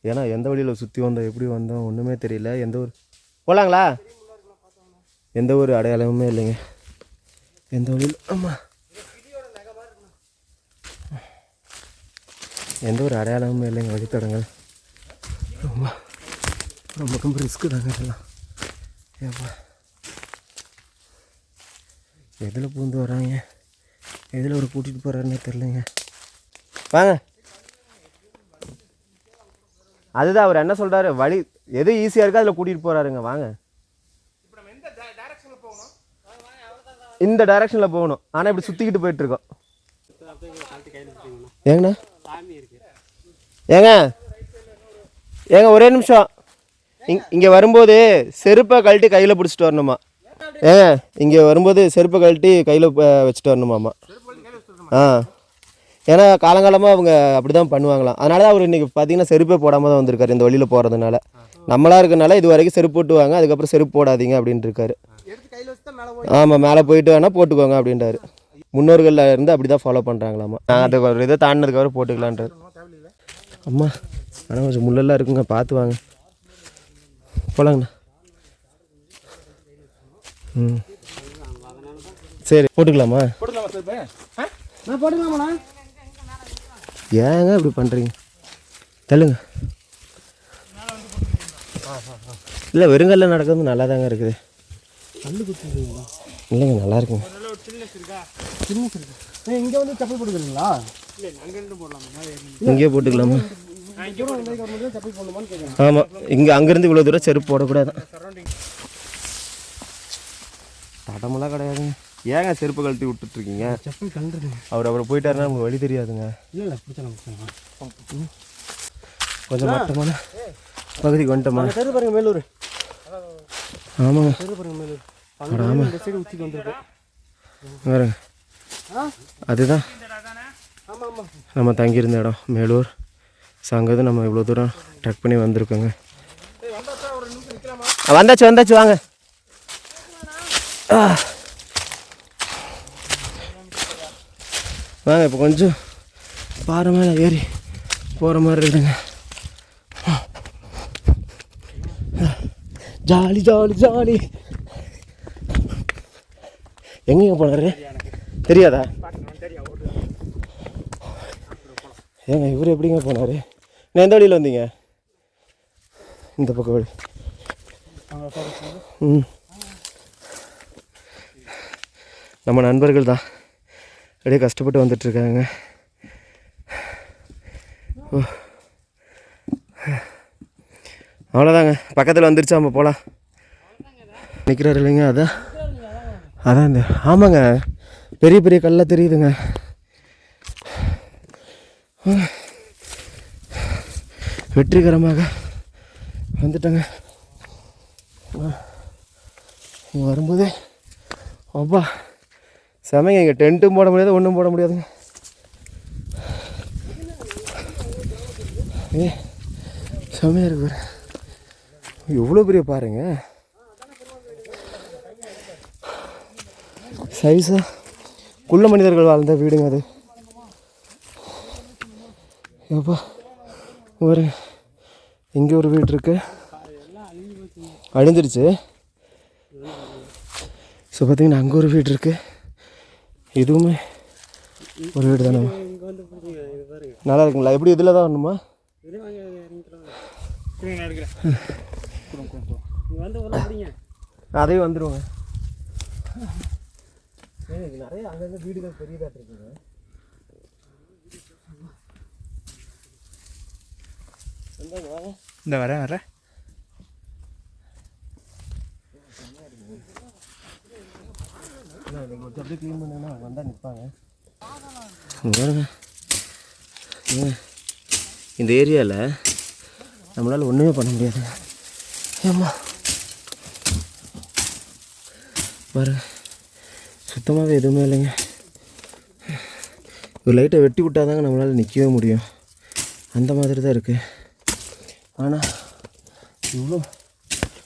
ஏன்னா எந்த வழியில் சுற்றி வந்தோம் எப்படி வந்தோம் ஒன்றுமே தெரியல. எந்த ஒரு போகலாங்களா எந்த ஒரு அடையாளமுமே இல்லைங்க. எந்த வழியில் ஆமாம் எந்த ஒரு அடையாளமுமே இல்லைங்க. வழித்தடங்கள் ரொம்ப ரொம்ப ரொம்ப ரிஸ்க்கு தாங்க இதெல்லாம். ஏப்பா எதில் பூந்து வராங்க, எதில் ஒரு கூட்டிகிட்டு போகிறாருன்னே தெரிலங்க. வாங்க. அதுதான் அவர் என்ன சொல்கிறாரு, வழி எது ஈஸியாக இருக்கோ அதில் கூட்டிகிட்டு போகிறாருங்க. வாங்க, இந்த டைரக்ஷனில் போகணும். ஆனால் இப்படி சுற்றிக்கிட்டு போயிட்டுருக்கோம். ஏங்கண்ணா ஏங்க ஏங்க ஒரே நிமிஷம். இங்கே வரும்போது செருப்பை கழட்டி கையில் பிடிச்சிட்டு வரணுமா? ஏங்க இங்கே வரும்போது செருப்பை கழட்டி கையில் வச்சுட்டு வரணுமாம்மா? ஆ, ஏன்னா காலங்காலமாக அவங்க அப்படி தான் பண்ணுவாங்களாம். அதனால தான் அவர் இன்றைக்கி பார்த்தீங்கன்னா செருப்பே போடாமல் தான் வந்திருக்காரு இந்த வழியில் போகிறதுனால. நம்மளாக இருக்கனால இது வரைக்கும் செருப்பு போட்டுவாங்க, அதுக்கப்புறம் செருப்பு போடாதீங்க அப்படின்ட்டு இருக்காரு. ஆமாம், மேலே போயிட்டு வேணால் போட்டுக்கோங்க அப்படின்றாரு. முன்னோர்களில் இருந்து அப்படி தான் ஃபாலோ பண்ணுறாங்களாம்மா. நான் அது ஒரு இதை தாண்டினதுக்கப்புறம் போட்டுக்கலான்றாரு. அம்மா ஆனால் கொஞ்சம் முள்ளெல்லாம் இருக்குங்க, பார்த்து வாங்க. போலாங்கண்ணா. ம் சரி போட்டுக்கலாமா? நான் போட்டுக்கலாமாண்ணா? ஏங்க இப்படி பண்ணுறீங்க? தள்ளுங்க. இல்லை வெறுங்கல்ல நடக்கிறது நல்லா தாங்க இருக்குது. இல்லைங்க நல்லா இருக்குங்க. இங்கே வந்து செப்பல் போட்டுக்கிறீங்களா? இங்கேயே போட்டுக்கலாமா? செப்பல் போடணுமான்னு கேட்குறேன். ஆமாம், இங்கே அங்கேருந்து இவ்வளோ தூரம் செருப்பு போடக்கூடாது. தடமெல்லாம் கிடையாதுங்க. ஏங்க செருப்பு கழட்டி விட்டுட்ருக்கீங்க? செப்பல் கண்டுருங்க. அவர் போயிட்டாருன்னா நமக்கு வழி தெரியாதுங்க. இல்லை பிடிச்சலாம். கொஞ்சம் மட்டமான பகுதிக்கு வந்துட்டோமா? தெரு பாருங்க மேலூர். ஆமாங்க தெரு பாருங்க மேலூர். ஆமாம் இந்த சைடு உச்சிக்கு வந்துருக்கோம். வேறுங்க அதுதான் ஆமாம் ஆமாம். நம்ம தங்கியிருந்த இடம் மேலூர். ஸோ அங்கேருந்து நம்ம இவ்வளோ தூரம் ட்ரெக் பண்ணி வந்திருக்கோங்க. வந்தாச்சு வாங்க. வாங்க இப்போ கொஞ்சம் பாறை மேலே ஏறி போகிற மாதிரி இருக்குதுங்க. Jolly jolly jolly. எங்கேங்க போனாரு தெரியாதா? ஏங்க இவர் எப்படிங்க போனார்? நான் எந்த வழியில் வந்தீங்க? இந்த பக்கம் வழி. ம் நம்ம நண்பர்கள் தான் அப்படியே கஷ்டப்பட்டு வந்துட்டுருக்காங்க. ஓ அவ்வளோதாங்க, பக்கத்தில் வந்துருச்சு, நம்ம போகலாம். நிற்கிறாரு இல்லைங்க, அதான் இந்த ஆமாங்க பெரிய பெரிய கல்லாக தெரியுதுங்க. வெற்றிகரமாக வந்துட்டேங்க. இங்கே வரும்போது அப்பா செமைங்க. இங்கே டென்ட்டும் போட முடியாது, ஒன்றும் போட முடியாதுங்க. செமையாக இருக்கு. எவ்வளோ பெரிய பாருங்க சைஸாக. குள்ள மனிதர்கள் வாழ்ந்த வீடுங்க அது. எப்பா ஒரு இங்கே ஒரு வீடு இருக்கு, அழிஞ்சிருச்சு. ஸோ பார்த்தீங்கன்னா அங்கே ஒரு வீடு இருக்குது, இதுவுமே ஒரு வீடு தானே. நல்லா இருக்குங்களா? எப்படி இதில் தான் வரணுமா? அதையும் வந்துடுவோங்க. நிறைய அங்கங்கே வீடுகள் பெரியதாக இருக்குங்க. இந்த வரேன் அப்படியே க்ளீன் பண்ணா வந்தால் நிற்பாங்க. இந்த ஏரியாவில் நம்மளால் ஒன்றுமே பண்ண முடியாது. ஏம்மா பாருங்க, சுத்தமாகவே எதுவுமே இல்லைங்க. ஒரு லைட்டை வெட்டி விட்டாதாங்க நம்மளால் நிற்கவே முடியும், அந்த மாதிரி தான் இருக்குது. ஆனால் இவ்வளோ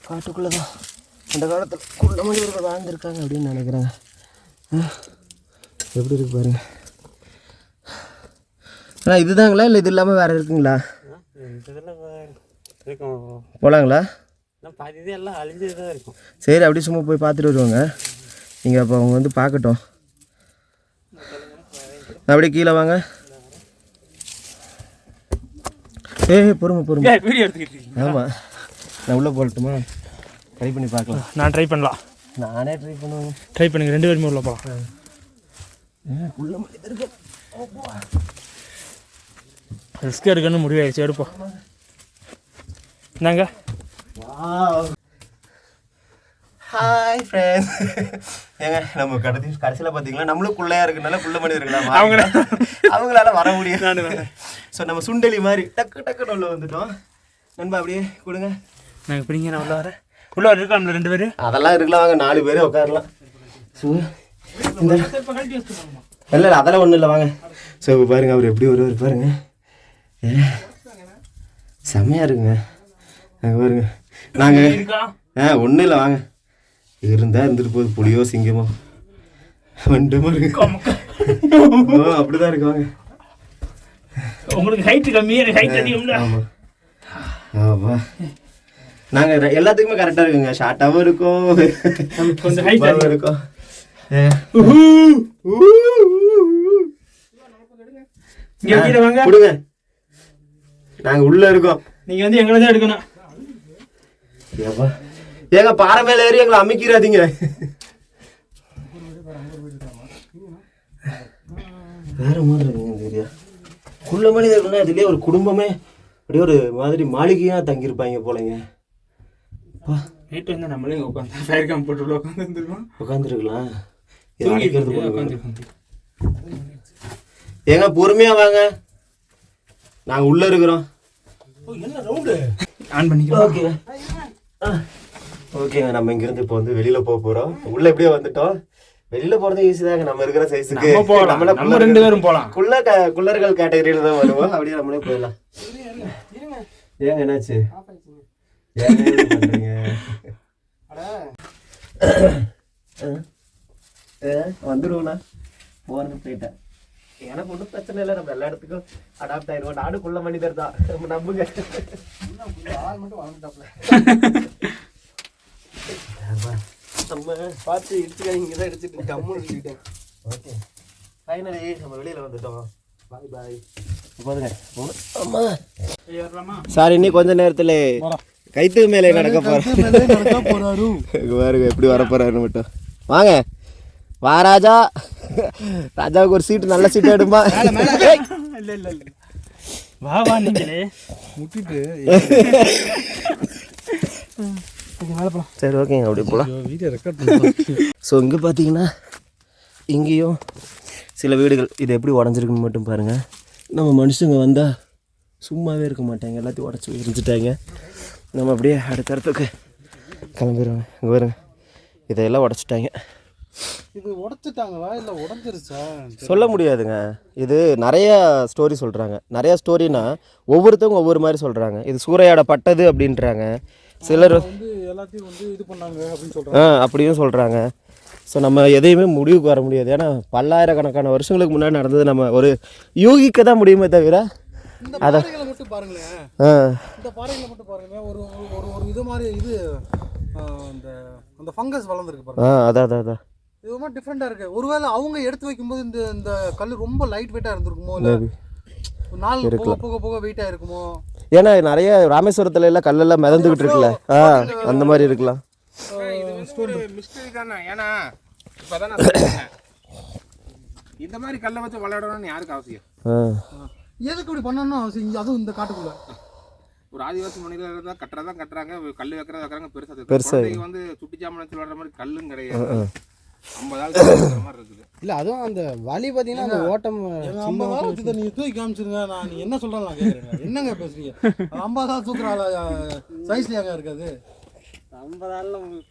காட்டுக்குள்ளே தான் அந்த காலத்தில் குள்ள மனிதர்கள் வாழ்ந்துருக்காங்க அப்படின்னு நினைக்கிறேன். எப்படி இருக்கு பாருங்க. ஆனால் இதுதாங்களா இல்லை இது இல்லாமல் வேறு இருக்குங்களா? போகலாங்களா? எல்லாம் அழிஞ்சது தான் இருக்கும். சரி அப்படியே சும்மா போய் பார்த்துட்டு வருவாங்க. நீங்கள் அப்போ அவங்க வந்து பார்க்கட்டும். அப்படியே கீழே வாங்க. பொறுமை வீடியோ எடுத்துக்கிட்டு. ஆமாம், நான் உள்ளே போகட்டுமா? ட்ரை பண்ணி பார்க்கலாம். நான் ட்ரை பண்ணலாம். நானே ட்ரை பண்ணுவேங்க. ட்ரை பண்ணுங்க, 2 பேருமே உள்ள போகலாம். உள்ள மனிதர்கள் ரிஸ்க் எடுக்கணும்னு முடிவாயிடுச்சு, எடுப்போம். என்னங்க ஹாய் ஹாய் ஃப்ரெண்ட்ஸ். ஏங்க நம்ம கடைசியில் பார்த்தீங்கன்னா நம்மளும் குள்ளையாக இருக்குனால குள்ள மனிதர்களா அவங்களால வர முடியும். ஸோ நம்ம சுண்டலி மாதிரி டக்கு டக்குன்னு உள்ள வந்துட்டோம். நண்பா அப்படியே கொடுங்க. நாங்கள் பிடிங்க, நான் உள்ள வரேன். உள்ள இருக்கலாம் 2 பேர். அதெல்லாம் இருக்கலாம், வாங்க 4 பேர் உட்காரலாம். ஸோ இந்த இல்லை அதெல்லாம் ஒன்றும் இல்லை வாங்க. ஸோ இப்போ பாருங்க அவர் எப்படி வருவார் பாருங்க. செம்மையாக இருக்குங்க. நாங்கள் பாருங்க நாங்கள் ஒன்றும் இல்லை வாங்க. இருந்தால் இருந்துட்டு போகுது, புளியோ சிங்கமோ வந்துட்டு பாருங்க. அப்படிதான் இருக்கு வாங்க. உங்களுக்கு ஹைட் கம்மி, ஹைட் அதிகம். ஆமாம் ஆமாம் நாங்கள் எல்லாத்துக்குமே கரெக்டாக இருக்குங்க. ஷார்ட்டாகவும் இருக்கும், கொஞ்சம் ஹைட்டாகவும் இருக்கும். கொடுங்க, நாங்கள் உள்ள இருக்கோம். நீங்கள் வந்து எங்களை தான் எடுக்கணும். ஏங்க பாறை மேலே ஏறி எங்களை அமைக்கிறாதீங்க. வேற மாதிரி இருக்குங்க இந்த ஏரியா. குள்ள மனிதர்கள்னா இதுலேயே ஒரு குடும்பமே அப்படியே ஒரு மாதிரி மாளிகையாக தங்கியிருப்பாங்க போலங்க. நைட்டு வந்து நம்மளே உட்காந்து ஃபயர் கேம்ப் போட்டு உட்காந்துருக்கோம். உட்காந்துருக்கலாம். ஏங்க பொறுமையாக வாங்க, நாங்கள் உள்ளே இருக்கிறோம். ஆன் பண்ணிக்கலாம். ஓகேங்க ஓகேங்க. நம்ம இங்கிருந்து இப்போ வந்து வெளியில் போக போகிறோம். உள்ளே எப்படியோ வந்துட்டோம். வெளியில் போகிறது ஈஸி தாங்க, நம்ம இருக்கிற சைஸுக்கு. நம்ம 2 பேரும் போகலாம். குள்ளர்கள் கேட்டகரியில் தான் வருவோம். அப்படியே நம்மளே போயிடலாம். ஏங்க என்னாச்சு? வந்துடுவோண்ணா போறது போயிட்டேன். எனக்கு ஒன்றும் பிரச்சனை இல்லை, நம்ம எல்லா இடத்துக்கும் அடாப்ட் ஆயிடுவோம். நாடுக்குள்ள மனிதர் தான், நம்ம நம்புங்க. நம்ம பார்த்து இடிச்சுக்காங்க, இங்கே தான் எடுத்துட்டு கம்முன்னு வச்சுக்கிட்டேன். ஓகே ஃபைனலி நம்ம வெளியில் வந்துட்டோம். பாய் பாய். போதுங்க. ஆமாம் சார், இன்னும் கொஞ்ச நேரத்தில் கைத்து மேலே நடக்க போறாரு. பாருங்க எப்படி வர போறாருன்னு மட்டும். வாங்க வா ராஜா. ராஜாவுக்கு ஒரு சீட்டு, நல்ல சீட்டு எடுமா. இல்லை இல்லை இல்லை, வா நீங்களே முட்டிட்டு. சரி ஓகேங்க, அப்படி போகலாம். வீடியோ ரெக்கார்ட் பண்ணுறோம். ஸோ இங்கே பார்த்தீங்கன்னா இங்கேயும் சில வீடுகள் இது எப்படி உடஞ்சிருக்குன்னு மட்டும் பாருங்கள். நம்ம மனுஷங்க வந்தால் சும்மாவே இருக்க மாட்டாங்க, எல்லாத்தையும் உடச்சி எரிஞ்சிட்டாங்க. நம்ம அப்படியே அடுத்த இடத்துக்கு கிளம்பிடுவோம். இங்கே பாருங்க, இதையெல்லாம் உடச்சிட்டாங்க. இது உடச்சிட்டாங்களா இல்லை உடஞ்சிருச்சா சொல்ல முடியாதுங்க. இது நிறைய ஸ்டோரி சொல்கிறாங்க. நிறையா ஸ்டோரினா ஒவ்வொருத்தவங்க ஒவ்வொரு மாதிரி சொல்கிறாங்க. இது சூறையாடப்பட்டது அப்படின்றாங்க. சிலர் வந்து எல்லாத்தையும் வந்து இது பண்ணாங்க அப்படின்னு சொல்கிறாங்க. அப்படியும் சொல்கிறாங்க. ஸோ நம்ம எதையுமே முடிவுக்கு வர முடியாது. ஏன்னா பல்லாயிரக்கணக்கான வருஷங்களுக்கு முன்னாடி நடந்தது. நம்ம ஒரு யூகிக்க தான் முடியுமே தவிர அதை மட்டும் பாருங்களேன். இந்த பாறைகளை மட்டும் பாருங்களேன். ஒரு ஒரு ஒரு இது மாதிரி இது அந்த அந்த ஃபங்கஸ் வளர்ந்துருக்கு பாருங்க. அதான் இது ரொம்ப டிஃப்ரெண்டாக இருக்குது. ஒருவேளை அவங்க எடுத்து வைக்கும்போது இந்த இந்த கல் ரொம்ப லைட் வெயிட்டாக இருந்திருக்குமோ, இல்லை நாள் போக போக வெயிட்டாக இருக்குமோ. ஏன்னா நிறைய ராமேஸ்வரத்துல எல்லாம் கல்லெல்லாம் மிதந்துக்கிட்டு இருக்குல்ல, அந்த மாதிரி இருக்கலாம். மிஸ்டரி தானே. ஏன்னா இப்போதான் நான் சொல்லிட்டேன், இந்த மாதிரி கல்லை வச்சு விளையாடணும்னு யாருக்கு அவசியம்? எதுக்கு இப்படி பண்ணணும்னு அவசியம்? அதுவும் இந்த காட்டுக்குள்ள ஒரு ஆதிவாசி மனிதர்கள் தான் கட்டுறாங்க, கல் வைக்கிறாங்க. பெருசா வந்து சுட்டி சாமனத்தில் விளையாடுற மாதிரி கல்லும் கிடையாது. 50 ஆள் மாதிரி இருக்குது. இல்லை அதுவும் அந்த வழி பார்த்தீங்கன்னா அந்த ஓட்டம் 50 ஆள் வச்சு நீங்கள் தூக்கி காமிச்சிருங்க. நான் நீ என்ன சொல்கிறேன் நான் கேட்குறேன். என்னங்க பேசுறீங்க? 50 ஆள் தூக்குற சைஸ்லையாங்க இருக்காது. 50 ஆள்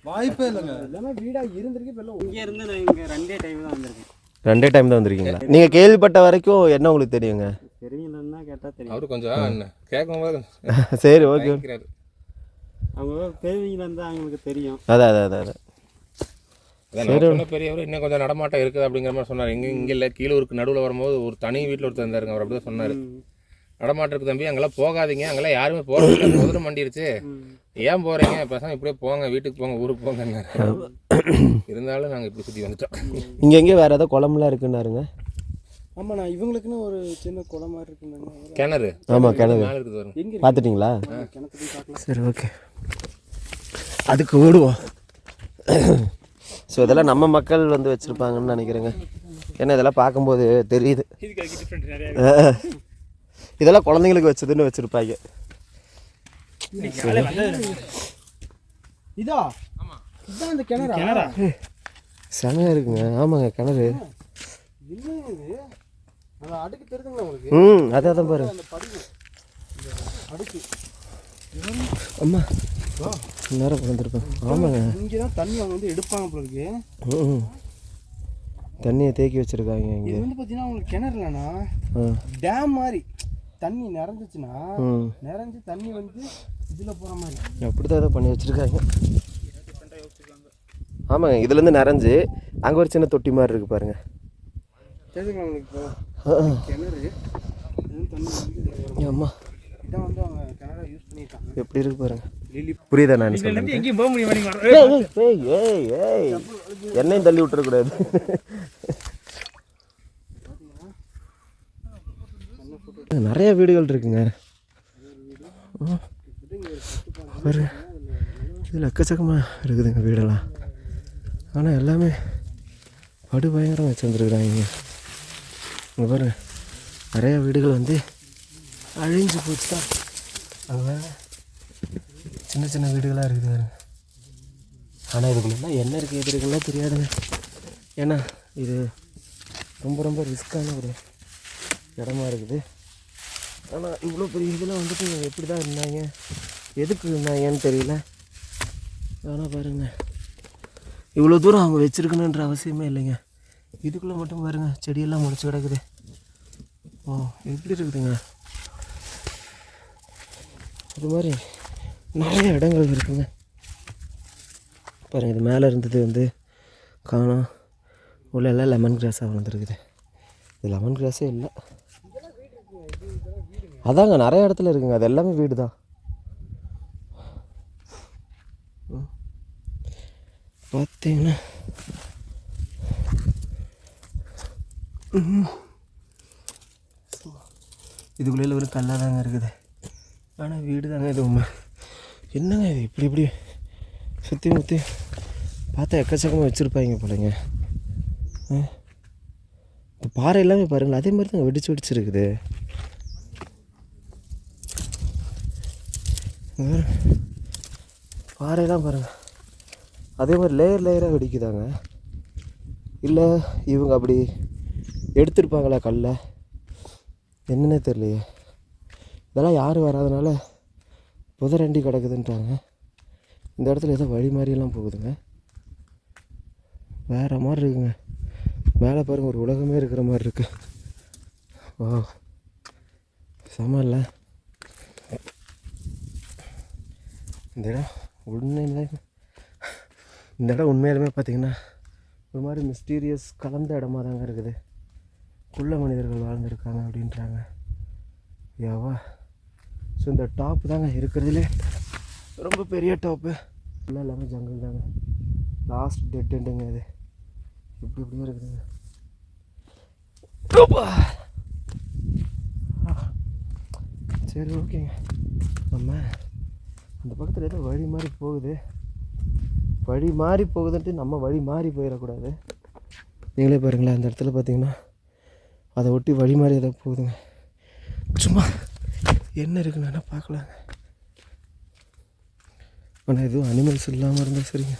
வாய்ப்பே இல்லைங்க. இல்லைன்னா வீடாக இருந்திருக்கு. இப்போ இங்கே இருந்து நான் இங்கே 2 டைம் தான் வந்திருக்கேன். 2 டைம் தான் வந்திருக்கீங்களா? நீங்கள் கேள்விப்பட்ட வரைக்கும் என்ன உங்களுக்கு தெரியுங்க? தெரியுங்கன்னு தான் கேட்டால் தெரியும். அவரு கொஞ்சம் கேட்கும்போது சரி ஓகே. அவங்க பெரியவங்க இருந்தால் அவங்களுக்கு தெரியும். அதான் பெரியவர் இன்னும் கொஞ்சம் நடமாட்டம் இருக்குது அப்படிங்கிற மாதிரி சொன்னார். இங்கே இல்லை, கீழே ஒரு நடுவில் வரும்போது ஒரு தனி வீட்டில் ஒருத்தர் இருந்தாருங்க. அவர் அப்படி தான் சொன்னார். நடமாட்டம் இருக்குது தம்பி, அங்கெல்லாம் போகாதீங்க, அங்கெல்லாம் யாருமே போகிறதில்ல, முதல்ல மண்டிடுச்சு, ஏன் போகிறீங்க, பேசாமல் இப்படியே போங்க, வீட்டுக்கு போங்க, ஊருக்கு போங்க. இருந்தாலும் நாங்கள் இப்படி சுற்றி வந்துட்டோம். இங்கே எங்கேயும் வேறு ஏதாவது குளம்லாம் இருக்குன்னாருங்க. ஆமாண்ணா, இவங்களுக்குன்னு ஒரு சின்ன குளம் மாதிரி இருக்குங்க. கிணறு. ஆமாம் கிணறு மேலே இருக்குது வரும். பார்த்துட்டிங்களா? சரி ஓகே, அதுக்கு ஓடுவோம். ஸோ இதெல்லாம் நம்ம மக்கள் வந்து வச்சுருப்பாங்கன்னு நினைக்கிறேங்க. ஏன்னா இதெல்லாம் பார்க்கும்போது தெரியுது. இதெல்லாம் குழந்தைங்களுக்கு வச்சதுன்னு வச்சுருப்பாங்க. இதா இதுதான் அந்த கிணறா? கிணறா? செமையாக இருக்குங்க. ஆமாங்க கிணறு. என்ன இது? அந்த அடுக்கு தெரியுதுங்களா உங்களுக்கு? அதான் தான் பாரு. அந்த படிவு அடுக்கு அம்மா நேரம் வந்துருக்கோம். ஆமாங்க இங்கே தான் தண்ணி அவங்க வந்து எடுப்பாங்க போல இருக்கு. தண்ணியை தேக்கி வச்சுருக்காங்க இங்கே. இது வந்து பார்த்தீங்கன்னா உங்களுக்கு கிணறு இல்லைண்ணா, டேம் மாதிரி. தண்ணி நிறைஞ்சிச்சுன்னா நிறைஞ்சு தண்ணி வந்து இதில் போகிற மாதிரி அப்படி தான் ஏதோ பண்ணி வச்சுருக்காங்க. ஆமாங்க இதுலேருந்து நிறைஞ்சு அங்கே ஒரு சின்ன தொட்டி மாதிரி இருக்குது பாருங்க. தெரியுதுங்களா உங்களுக்கு? கிணறு இதுவும் தண்ணி வந்து அம்மா இதான் வந்து அவங்க கிணறு யூஸ் பண்ணியிருக்காங்க. எப்படி இருக்கு பாருங்க. புரியுதா நான் சொல்றேன்? எங்கேயும் போக முடியும் நீங்க வர. ஏய் என்னையும் தள்ளி விட்டுறக்கூடாது. நிறைய வீடுகள் இருக்குங்க. பாரு இதில் எக்கச்சக்கமாக இருக்குதுங்க வீடெல்லாம். ஆனால் எல்லாமே படு பயங்கரம் வச்சுருந்துருக்குறாங்க. இங்கே பாரு நிறையா வீடுகள் வந்து அழிஞ்சு போச்சு தான். அது வேறு சின்ன சின்ன வீடுகளாக இருக்குது பாருங்க. ஆனால் இதுக்குள்ளெல்லாம் என்ன இருக்குது எது இருக்குன்னா தெரியாதுங்க. ஏன்னா இது ரொம்ப ரொம்ப ரிஸ்க்கான ஒரு இடமா இருக்குது. ஆனால் இவ்வளோ பெரிய இதில் வந்துட்டு எப்படி தான் இருந்தாங்க, எதுக்கு இருந்தாங்கன்னு தெரியல. ஆனால் பாருங்க இவ்வளோ தூரம் அவங்க வச்சுருக்கணுன்ற அவசியமே இல்லைங்க. இதுக்குள்ளே மட்டும் பாருங்கள் செடியெல்லாம் முளைச்சி கிடக்குது. ஓ எப்படி இருக்குதுங்க. அது மாதிரி நிறைய இடங்கள் இருக்குங்க பாருங்கள். இது மேலே இருந்தது வந்து காணோம். உள்ள எல்லாம் லெமன் கிராஸாக வளர்ந்துருக்குது. இது லெமன் கிராஸே இல்லை. அதாங்க நிறைய இடத்துல இருக்குங்க. அது எல்லாமே வீடு தான். பார்த்தீங்கன்னா இதுக்குள்ளே ஒரு கல்லாக தாங்க இருக்குது. ஆனால் வீடு தாங்க இது உண்மை. என்னங்க இது இப்படி இப்படி சுற்றி முற்றி பார்த்தா எக்கச்சக்கமாக வச்சுருப்பாங்க போலங்க. இந்த பாறை எல்லாமே பாருங்களேன் அதே மாதிரி தாங்க வெடிச்சு வெடிச்சிருக்குது. பாறையெல்லாம் பாருங்கள் அதே மாதிரி லேயர் லேயராக வெடிக்குதாங்க. இல்லை இவங்க அப்படி எடுத்துருப்பாங்களா கல்லை என்னன்னே தெரியலையே. இதெல்லாம் யாரும் வராதனால புதரண்டி கிடக்குதுன்றாங்க. இந்த இடத்துல ஏதோ வழி மாதிரியெல்லாம் போகுதுங்க. வேறு மாதிரி இருக்குங்க. மேலே பாருங்கள் ஒரு உலகமே இருக்கிற மாதிரி இருக்குது. ஓ செம இல்லை இந்த இடம். இந்த இடம் உண்மையாலுமே பார்த்திங்கன்னா ஒரு மாதிரி மிஸ்டீரியஸ் கலந்த இடமா தாங்க இருக்குது. குள்ள மனிதர்கள் வாழ்ந்துருக்காங்க அப்படின்றாங்க. யாவா ஸோ இந்த டாப் தாங்க இருக்கிறதுலே ரொம்ப பெரிய டாப்பு. ஃபுல்லாக எல்லாமே ஜங்கிள் தாங்க. லாஸ்ட் டெட் எண்டுங்க இது. இப்படி இப்படியே இருக்குதுங்க. சரி ஓகேங்க. நம்ம அந்த பக்கத்தில் ஏதோ வழி மாதிரி போகுது. வழி மாறி போகுதுன்ட்டு நம்ம வழி மாறி போயிடக்கூடாது. நீங்களே பாருங்களேன் அந்த இடத்துல பார்த்தீங்கன்னா அதை ஒட்டி வழி மாதிரி ஏதோ போகுதுங்க. சும்மா என்ன இருக்குன்னு பார்க்கலாங்க. ஆனால் எதுவும் அனிமல்ஸ் இல்லாமல் இருந்தால் சரிங்க.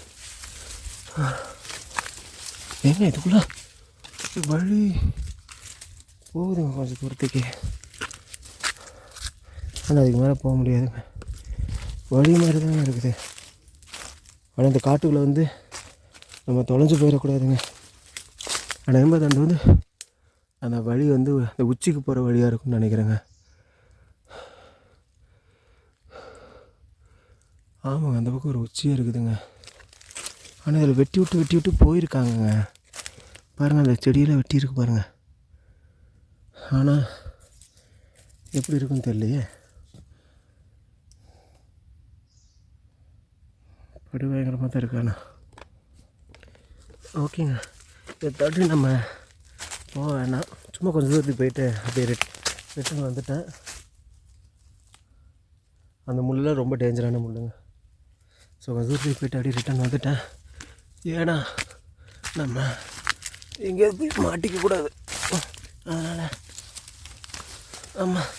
ஏங்க இதுக்குள்ள வழி போகுதுங்க கொஞ்சம் தூரத்துக்கு. ஆனால் அதுக்கு மேலே போக முடியாதுங்க. வழி மாதிரி தாங்க இருக்குது. ஆனால் இந்த காட்டுக்குள்ளே வந்து நம்ம தொலைஞ்சு போயிடக்கூடாதுங்க. ஆனால் எண்பது ஆண்டு வந்து அந்த வழி வந்து அந்த உச்சிக்கு போகிற வழியாக இருக்கும்னு நினைக்கிறேங்க. ஆமாங்க அந்த பக்கம் ஒரு உச்சியாக இருக்குதுங்க. ஆனால் இதில் வெட்டி விட்டு போயிருக்காங்கங்க. பாருங்கள் அந்த செடியில் வெட்டியிருக்கு பாருங்கள். ஆனால் எப்படி இருக்குன்னு தெரியலையே. படு பயங்கரமாக தான் இருக்காண்ணா. ஓகேங்க இதை தாண்டி நம்ம போக வேணாம். சும்மா கொஞ்சம் தூரத்துக்கு போயிட்டு அப்படியே ரிட்டர்ன் வந்துட்டேன். அந்த முள்ளெலாம் ரொம்ப டேஞ்சரான முள்ளுங்க. ஸோ கொஞ்சம் தூரத்துக்கு போயிட்டு அப்படியே ரிட்டர்ன் வந்துட்டேன். ஏன்னா நம்ம எங்கேயாவது போய் மாட்டிக்கக்கூடாது. அதனால் ஆமாம்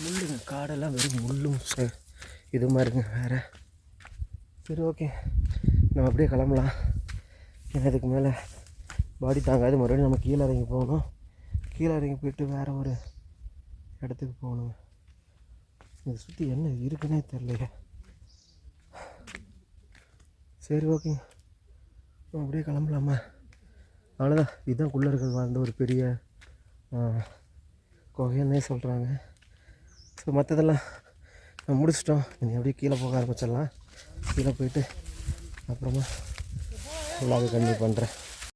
முள்ளுங்க காடெல்லாம் வெறும் முள்ளும் இது மாதிரிங்க வேறு. சரி ஓகே நம்ம அப்படியே கிளம்பலாம். ஏன்னா இதுக்கு மேலே பாடி தாங்காது. மறுபடியும் நம்ம கீழே இறங்கி போகணும். கீழே இறங்கி போயிட்டு வேறு ஒரு இடத்துக்கு போகணும். இதை சுற்றி என்ன இருக்குன்னே தெரியலையே. சரி ஓகே, அப்படியே கிளம்பலாமா? அவ்வளோதான். இதுதான் குள்ளே இருக்கிறது வந்து ஒரு பெரிய குகைன்னே சொல்கிறாங்க. ஸோ மற்றதெல்லாம் நம்ம முடிச்சிட்டோம். இனி அப்படியே கீழே போக ஆரம்பிச்சிடலாம். கீழே போயிட்டு அப்புறமா எல்லாத்தையும் கண்டினியூ பண்ணுறேன்.